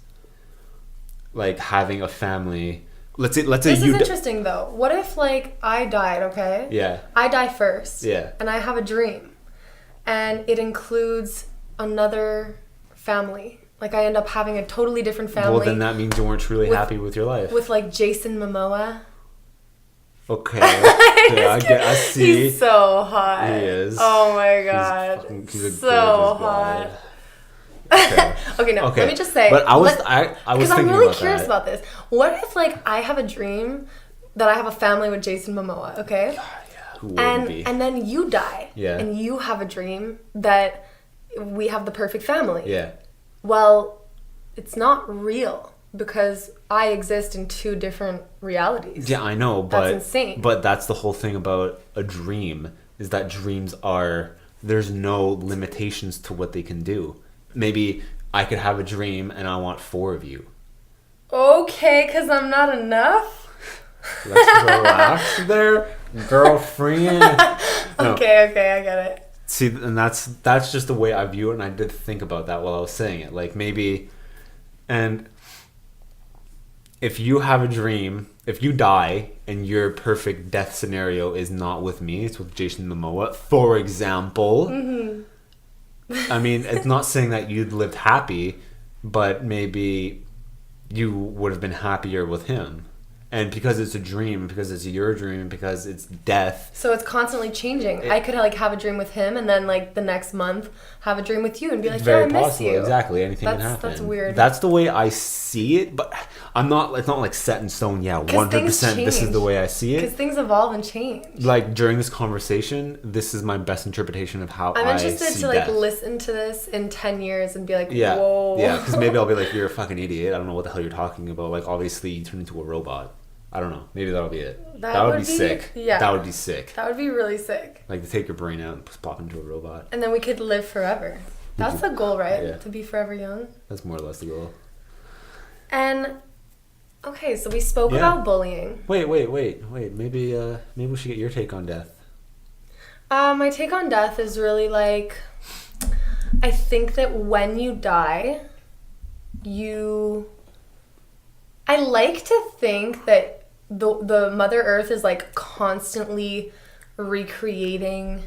like having a family. Let's say this is interesting though. What if like I died, okay? Yeah. I die first. Yeah. And I have a dream, and it includes another family. Like I end up having a totally different family. Well, then that means you weren't truly happy with your life. With like Jason Momoa. Okay. Yeah, I see. He's so hot. He is. Oh my god. He's a so hot. Okay. Okay, no. Okay. Let me just say. But I was thinking because I'm really curious about this. What if like I have a dream that I have a family with Jason Momoa, okay? God, yeah. Who wouldn't be? And then you die. Yeah. And you have a dream that we have the perfect family. Yeah. Well, it's not real. because I exist in two different realities. Yeah, I know, but that's insane. But that's the whole thing about a dream, is that dreams are, there's no limitations to what they can do. Maybe I could have a dream and I want 4 of you. Okay, because I'm not enough? Let's relax there, girlfriend. No. Okay, I get it. See, and that's just the way I view it, and I did think about that while I was saying it. Like, maybe, and if you have a dream, if you die and your perfect death scenario is not with me, it's with Jason Momoa, for example. I mean, it's not saying that you'd lived happy, but maybe you would have been happier with him. And because it's a dream, because it's your dream, because it's death. So it's constantly changing. I could like have a dream with him, and then like the next month have a dream with you, and be like, very "Yeah, I miss possible. you." Exactly, anything can happen. That's weird. That's the way I see it, but I'm not. It's not like set in stone. Yeah, 100%. This is the way I see it. Because things evolve and change. Like during this conversation, this is my best interpretation of how I'm I interested see to like death. listen to this in 10 years and be like, Yeah, "Whoa." yeah. Because maybe I'll be like, "You're a fucking idiot. I don't know what the hell you're talking about." Like, obviously, you turn into a robot. I don't know. Maybe that'll be it. That would be sick. Yeah. That would be sick. That would be really sick. Like to take your brain out and pop into a robot. And then we could live forever. That's the goal, right? Yeah. To be forever young. That's more or less the goal. And okay, so we spoke about bullying. Wait. Maybe we should get your take on death. My take on death is really like, I think that when you die, I like to think that the Mother Earth is like constantly recreating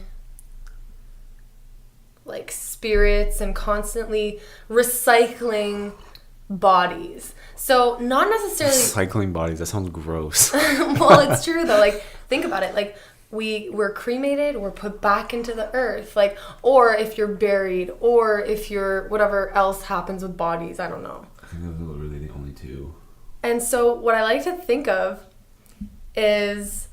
like spirits and constantly recycling bodies. So not necessarily Recycling bodies, that sounds gross. well, it's true though. Like think about it. Like we're cremated, we're put back into the earth. Like, or if you're buried, or if you're whatever else happens with bodies, I don't know. I think those are really the only two. And so what I like to think of is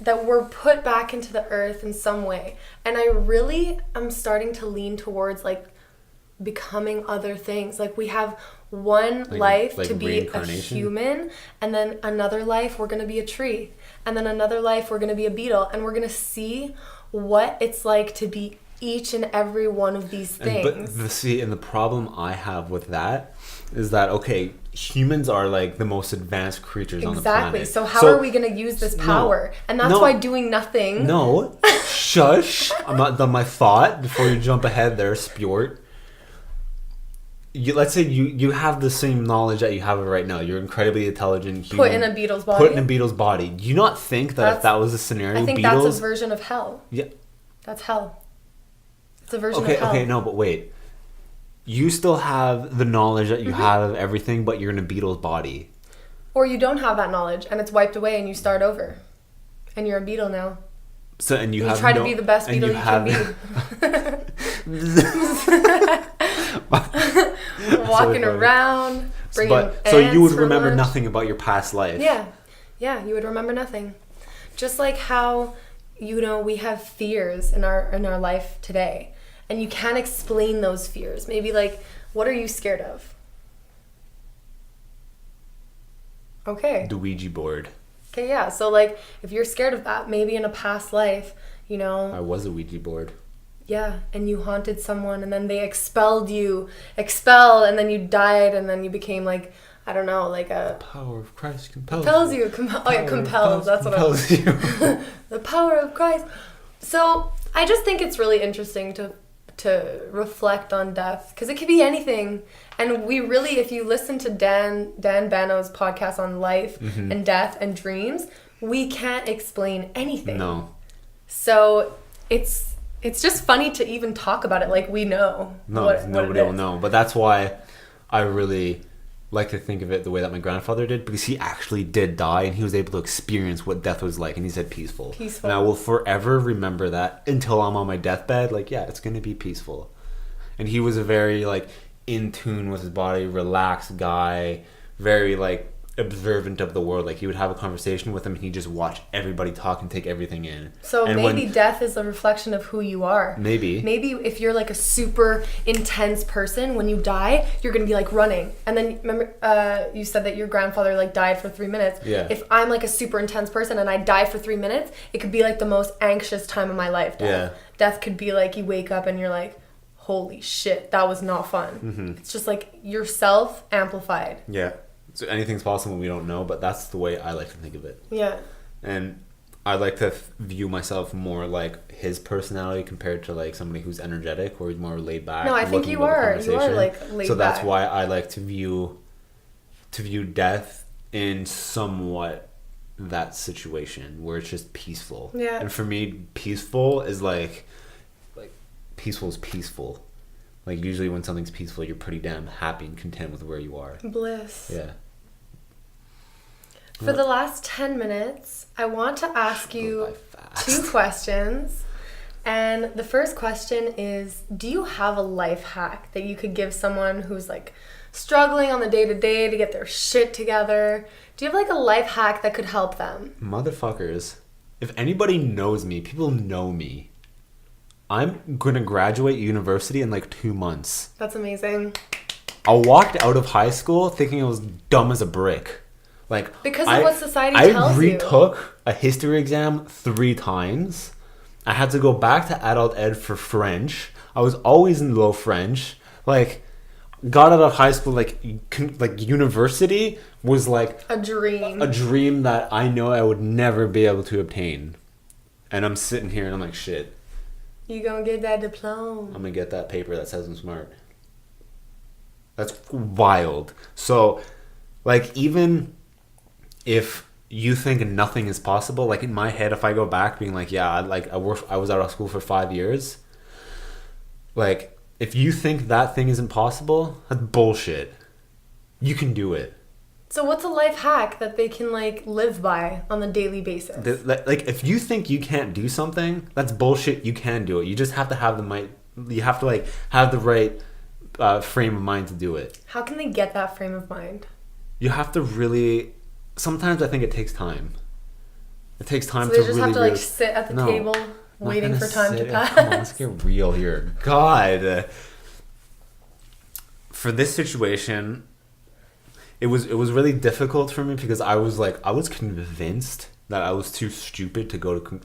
that we're put back into the earth in some way. And I really am starting to lean towards like becoming other things. Like we have one life to be a human, and then another life we're going to be a tree, and then another life we're going to be a beetle, and we're going to see what it's like to be each and every one of these things. And the problem I have with that is that, okay, humans are like the most advanced creatures on the planet. Exactly. So how are we going to use this power? And that's why doing nothing. No. Shush. I'm not done my thought before you jump ahead there, sport. Let's say you have the same knowledge that you have right now. You're incredibly intelligent human. Put in a beetle's body. Put in a beetle's body. Do you not think that if that was a scenario, I think that's a version of hell. Yeah. That's hell. It's a version of hell. Okay, no, but wait. You still have the knowledge that you have of everything, but you're in a beetle's body. Or you don't have that knowledge, and it's wiped away, and you start over. And you're a beetle now. So, and you try to be the best beetle you can be. Walking around, bringing ants. So you would for remember lunch. nothing about your past life. Yeah, you would remember nothing. Just like how, we have fears in our life today. And you can't explain those fears. Maybe like, what are you scared of? Okay. The Ouija board. Okay, yeah. So like, if you're scared of that, maybe in a past life, I was a Ouija board. Yeah, and you haunted someone, and then they expelled, and then you died, and then you became like, I don't know, like a... The power of Christ compels you. Compels. That's what compels you. The power of Christ. So I just think it's really interesting to reflect on death, because it could be anything. And we really, if you listen to Dan Bano's podcast on life and death and dreams, we can't explain anything. No. So it's just funny to even talk about it like we know. Nobody will know. But that's why I really like to think of it the way that my grandfather did, because he actually did die and he was able to experience what death was like, and he said peaceful. And I will forever remember that until I'm on my deathbed. Like, yeah, it's going to be peaceful. And he was a very like in tune with his body, relaxed guy, very like observant of the world. Like, you would have a conversation with him and he'd just watch everybody talk and take everything in. So and maybe death is a reflection of who you are. Maybe if you're like a super intense person, when you die, you're gonna be like running. And then remember, you said that your grandfather like died for 3 minutes. Yeah. If I'm like a super intense person and I die for 3 minutes, it could be like the most anxious time of my life. Death. Yeah. Death could be like you wake up and you're like, holy shit, that was not fun. Mm-hmm. It's just like yourself amplified. Yeah. So anything's possible, we don't know, but that's the way I like to think of it. Yeah. And I like to view myself more like his personality compared to like somebody who's energetic or more laid back. No, I think you are. You are like laid back. So that's why I like to view death in somewhat that situation where it's just peaceful. Yeah. And for me, peaceful is like peaceful is peaceful. Like, usually when something's peaceful, you're pretty damn happy and content with where you are. Bliss. Yeah. For the last 10 minutes, I want to ask you 2 questions. And the first question is, do you have a life hack that you could give someone who's like struggling on the day-to-day to get their shit together? Do you have like a life hack that could help them? Motherfuckers, if anybody knows me, people know me. I'm going to graduate university in like 2 months. That's amazing. I walked out of high school thinking I was dumb as a brick. Like, because of what society tells you. I retook a history exam 3 times. I had to go back to adult ed for French. I was always in low French. Like, got out of high school, like university was like a dream. A dream that I know I would never be able to obtain. And I'm sitting here and I'm like, shit. You gonna get that diploma. I'm gonna get that paper that says I'm smart. That's wild. So, like, even if you think nothing is possible, like in my head, if I go back being like, yeah, I was out of school for 5 years. Like, if you think that thing isn't possible, that's bullshit. You can do it. So what's a life hack that they can like live by on a daily basis? Like, if you think you can't do something, that's bullshit. You can do it. You just have to have the might. You have to like have the right frame of mind to do it. How can they get that frame of mind? You have to really. Sometimes I think it takes time. It takes time so to they just really. have to like sit at the table waiting for time to pass. Come on, let's get real here. God. For this situation, it was really difficult for me because I was convinced that I was too stupid to go to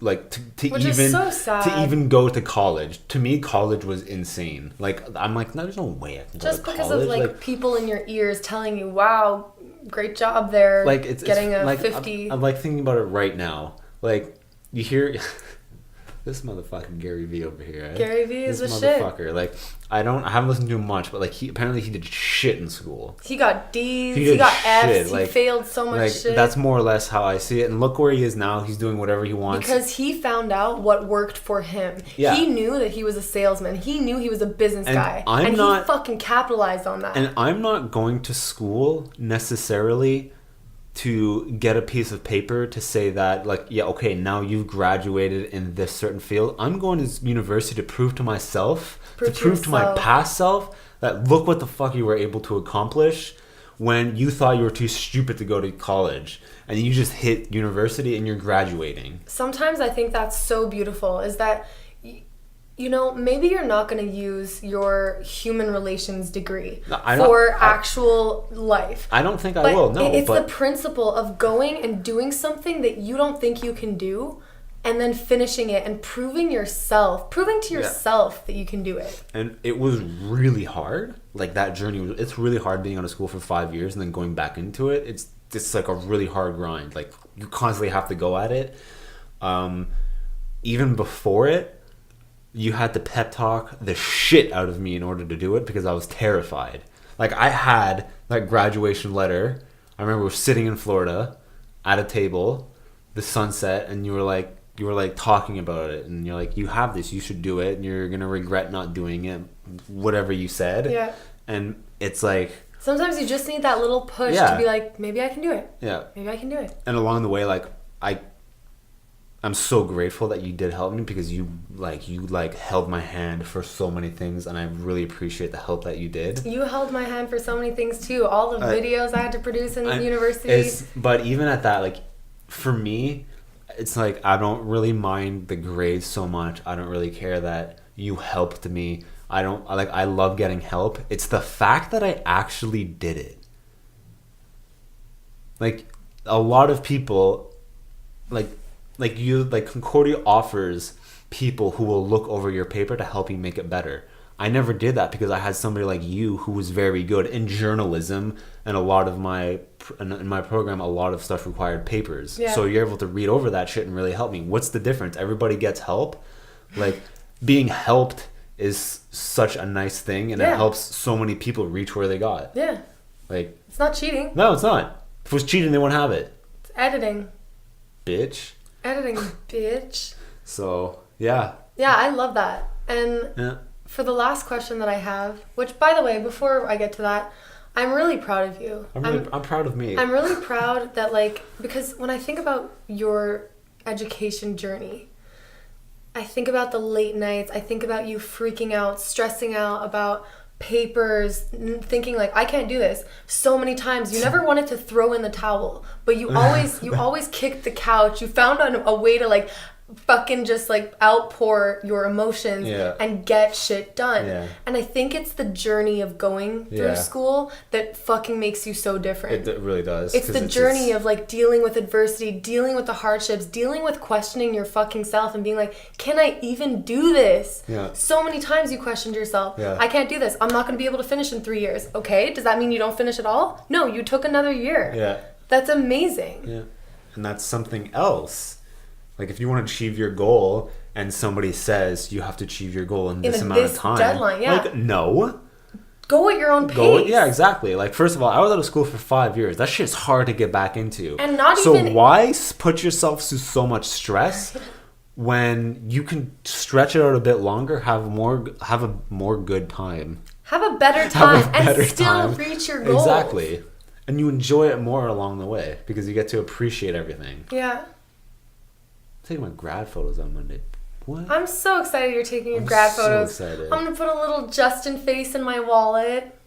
Which is so sad. to even go to college. To me, college was insane. Like, I'm like, no, there's no way I can go to college. Just because of like people in your ears telling you, "Wow, great job there." Like, it's getting a like, 50. I'm like thinking about it right now. Like, you hear this motherfucking Gary Vee over here. Eh? Gary Vee is this a motherfucker. shit. Like, I haven't listened to him much, but like, he did shit in school. He got D's, he got F's, like, he failed so much shit. That's more or less how I see it. And look where he is now. He's doing whatever he wants. Because he found out what worked for him. Yeah. He knew that he was a salesman. He knew he was a business guy. He fucking capitalized on that. And I'm not going to school necessarily to get a piece of paper to say that, like, yeah, okay, now you've graduated in this certain field. I'm going to university to prove to myself, to my past self that look what the fuck you were able to accomplish when you thought you were too stupid to go to college. And you just hit university and you're graduating. Sometimes I think that's so beautiful, is that, you know, maybe you're not going to use your human relations degree for actual life. I don't think I will, no. It's the principle of going and doing something that you don't think you can do, and then finishing it and proving to yourself that you can do it. And it was really hard. Like, that journey, it's really hard being out of school for 5 years and then going back into it. It's like a really hard grind. Like, you constantly have to go at it. Even before it, you had to pep talk the shit out of me in order to do it because I was terrified. Like, I had that graduation letter. I remember we were sitting in Florida at a table, the sunset, and you were like talking about it, and you're like, you have this, you should do it, and you're gonna regret not doing it, whatever you said. Yeah. And it's like, sometimes you just need that little push to be like, maybe I can do it. Yeah. Maybe I can do it. And along the way, like, I'm so grateful that you did help me, because you held my hand for so many things, and I really appreciate the help that you did. You held my hand for so many things too. All the videos I had to produce in university. But even at that, like, for me, it's like I don't really mind the grades so much. I don't really care that you helped me. I love getting help. It's the fact that I actually did it. Like, a lot of people, Concordia offers people who will look over your paper to help you make it better. I never did that because I had somebody like you who was very good in journalism, and in my program, a lot of stuff required papers. Yeah. So you're able to read over that shit and really help me. What's the difference? Everybody gets help. Like, being helped is such a nice thing, and it helps so many people reach where they got. Yeah. Like, it's not cheating. No, it's not. If it was cheating, they wouldn't have it. It's editing. Bitch. Editing, bitch. So, yeah. Yeah, I love that. And for the last question that I have, which, by the way, before I get to that, I'm really proud of you. I'm proud of me. I'm really proud that, like, because when I think about your education journey, I think about the late nights. I think about you freaking out, stressing out about papers, thinking like, I can't do this. So many times you never wanted to throw in the towel, but you always kicked the couch. You found a way to, like, fucking just, like, outpour your emotions and get shit done. Yeah. And I think it's the journey of going through school that fucking makes you so different. It really does. It's the journey of, like, dealing with adversity, dealing with the hardships, dealing with questioning your fucking self and being like, can I even do this? Yeah. So many times you questioned yourself. Yeah. I can't do this. I'm not going to be able to finish in 3 years. Okay, does that mean you don't finish at all? No, you took another year. Yeah. That's amazing. Yeah. And that's something else. Like, if you want to achieve your goal and somebody says you have to achieve your goal in this amount of time. Deadline, yeah. Like, no. Go at your own pace. Yeah, exactly. Like, first of all, I was out of school for 5 years. That shit's hard to get back into. And not so even... why put yourself through so much stress when you can stretch it out a bit longer, have a more good time. Have a better time and still reach your goals. Exactly. And you enjoy it more along the way because you get to appreciate everything. Yeah. I'm taking my grad photos on Monday. What? I'm so excited you're taking your grad photos. So excited. I'm gonna put a little Justin face in my wallet.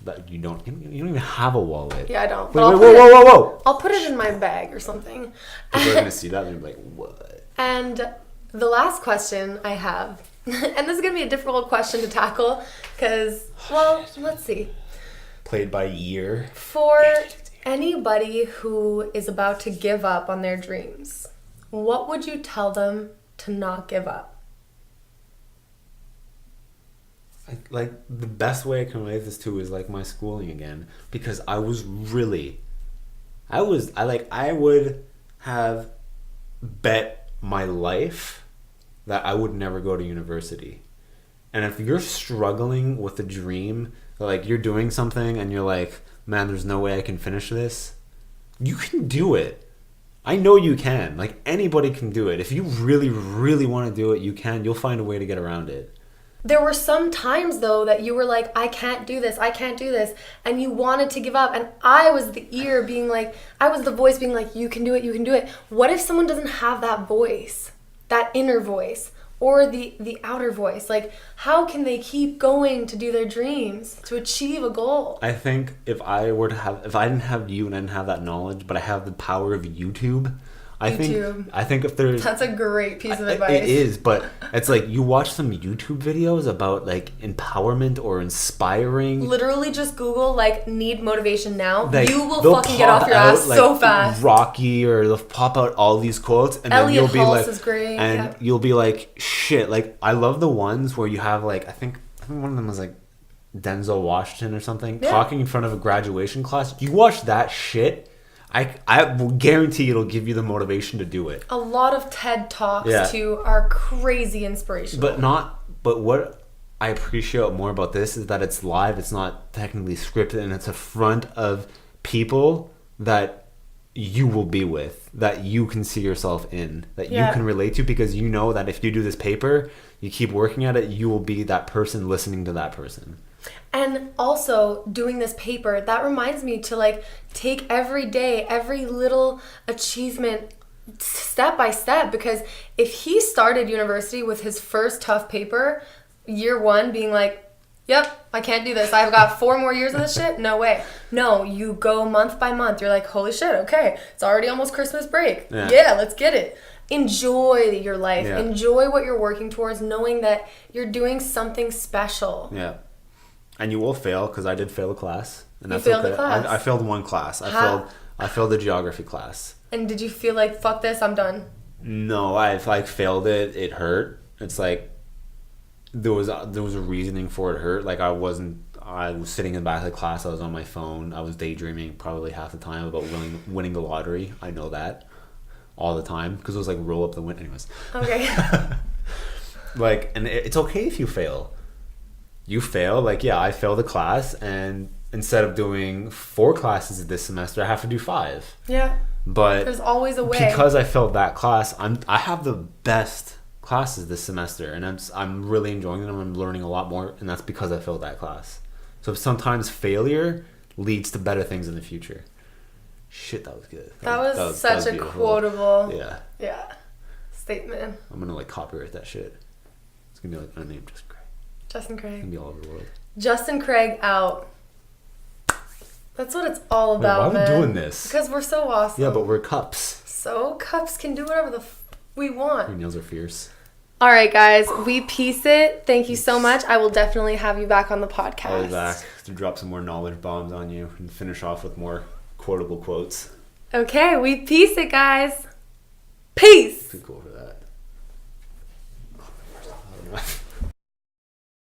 But you don't even have a wallet. Yeah, I don't. Whoa. I'll put it in my bag or something. People are gonna see that and be like, what? And the last question I have, and this is gonna be a difficult question to tackle, because, well, let's see. Played by ear. For anybody who is about to give up on their dreams, what would you tell them to not give up? Like, the best way I can relate this to is like my schooling again, because I would have bet my life that I would never go to university. And if you're struggling with a dream, like you're doing something and you're like, man, there's no way I can finish this, you can do it. I know you can. Like, anybody can do it. If you really, really want to do it, you can. You'll find a way to get around it. There were some times, though, that you were like, I can't do this, and you wanted to give up, and I was the voice being like, you can do it. What if someone doesn't have that voice, that inner voice, or the outer voice? Like, how can they keep going to do their dreams, to achieve a goal? I think if I didn't have you and I didn't have that knowledge, but I have the power of YouTube, I think if there's... That's a great piece of advice. It is, but it's like you watch some YouTube videos about like empowerment or inspiring. Literally just Google like need motivation now. Like, you will fucking get off your ass like, so fast. Rocky, or they'll pop out all these quotes and Elliot then you'll be Hulse like... is great. And you'll be like, shit. Like, I love the ones where you have like, I think one of them was like Denzel Washington or something, talking in front of a graduation class. You watch that shit... I will guarantee it'll give you the motivation to do it. A lot of TED Talks too are crazy inspirational. But what I appreciate more about this is that it's live. It's not technically scripted, and it's in front of people that you will be with, that you can see yourself in, that you can relate to, because you know that if you do this paper, you keep working at it, you will be that person listening to that person. And also, doing this paper, that reminds me to like take every day, every little achievement step by step, because if he started university with his first tough paper, year one, being like, yep, I can't do this, I've got 4 more years of this shit, no way. No, you go month by month. You're like, holy shit, okay, it's already almost Christmas break. Yeah, let's get it. Enjoy your life. Yeah. Enjoy what you're working towards, knowing that you're doing something special. Yeah. And you will fail, because I did fail a class. And that's failed a class? I failed one class. I failed a geography class. And did you feel like, fuck this, I'm done? No, I failed it. It hurt. It's like there was a reasoning for it hurt. Like I was sitting in the back of the class. I was on my phone. I was daydreaming probably half the time about winning the lottery. I know that all the time, because it was like roll up the win. Anyways. Okay. Like, and it's okay if you fail. You fail. Like, yeah, I failed a class, and instead of doing 4 classes this semester, I have to do 5. Yeah. But there's always a way. Because I failed that class, I have the best classes this semester, and I'm really enjoying them. I'm learning a lot more, and that's because I failed that class. So sometimes failure leads to better things in the future. Shit, that was good. That was such a quotable statement. I'm gonna like copyright that shit. It's gonna be like my name, Justin Craig. Justin Craig. It's gonna be all over the world. Justin Craig out. That's what it's all about, man. Why are we doing this? Because we're so awesome. Yeah, but we're cups. So cups can do whatever we want. Your nails are fierce. All right, guys. We peace it. Thank you so much. I will definitely have you back on the podcast. I'll be back to drop some more knowledge bombs on you and finish off with more quotable quotes. Okay, we peace it, guys. Peace. Pretty cool.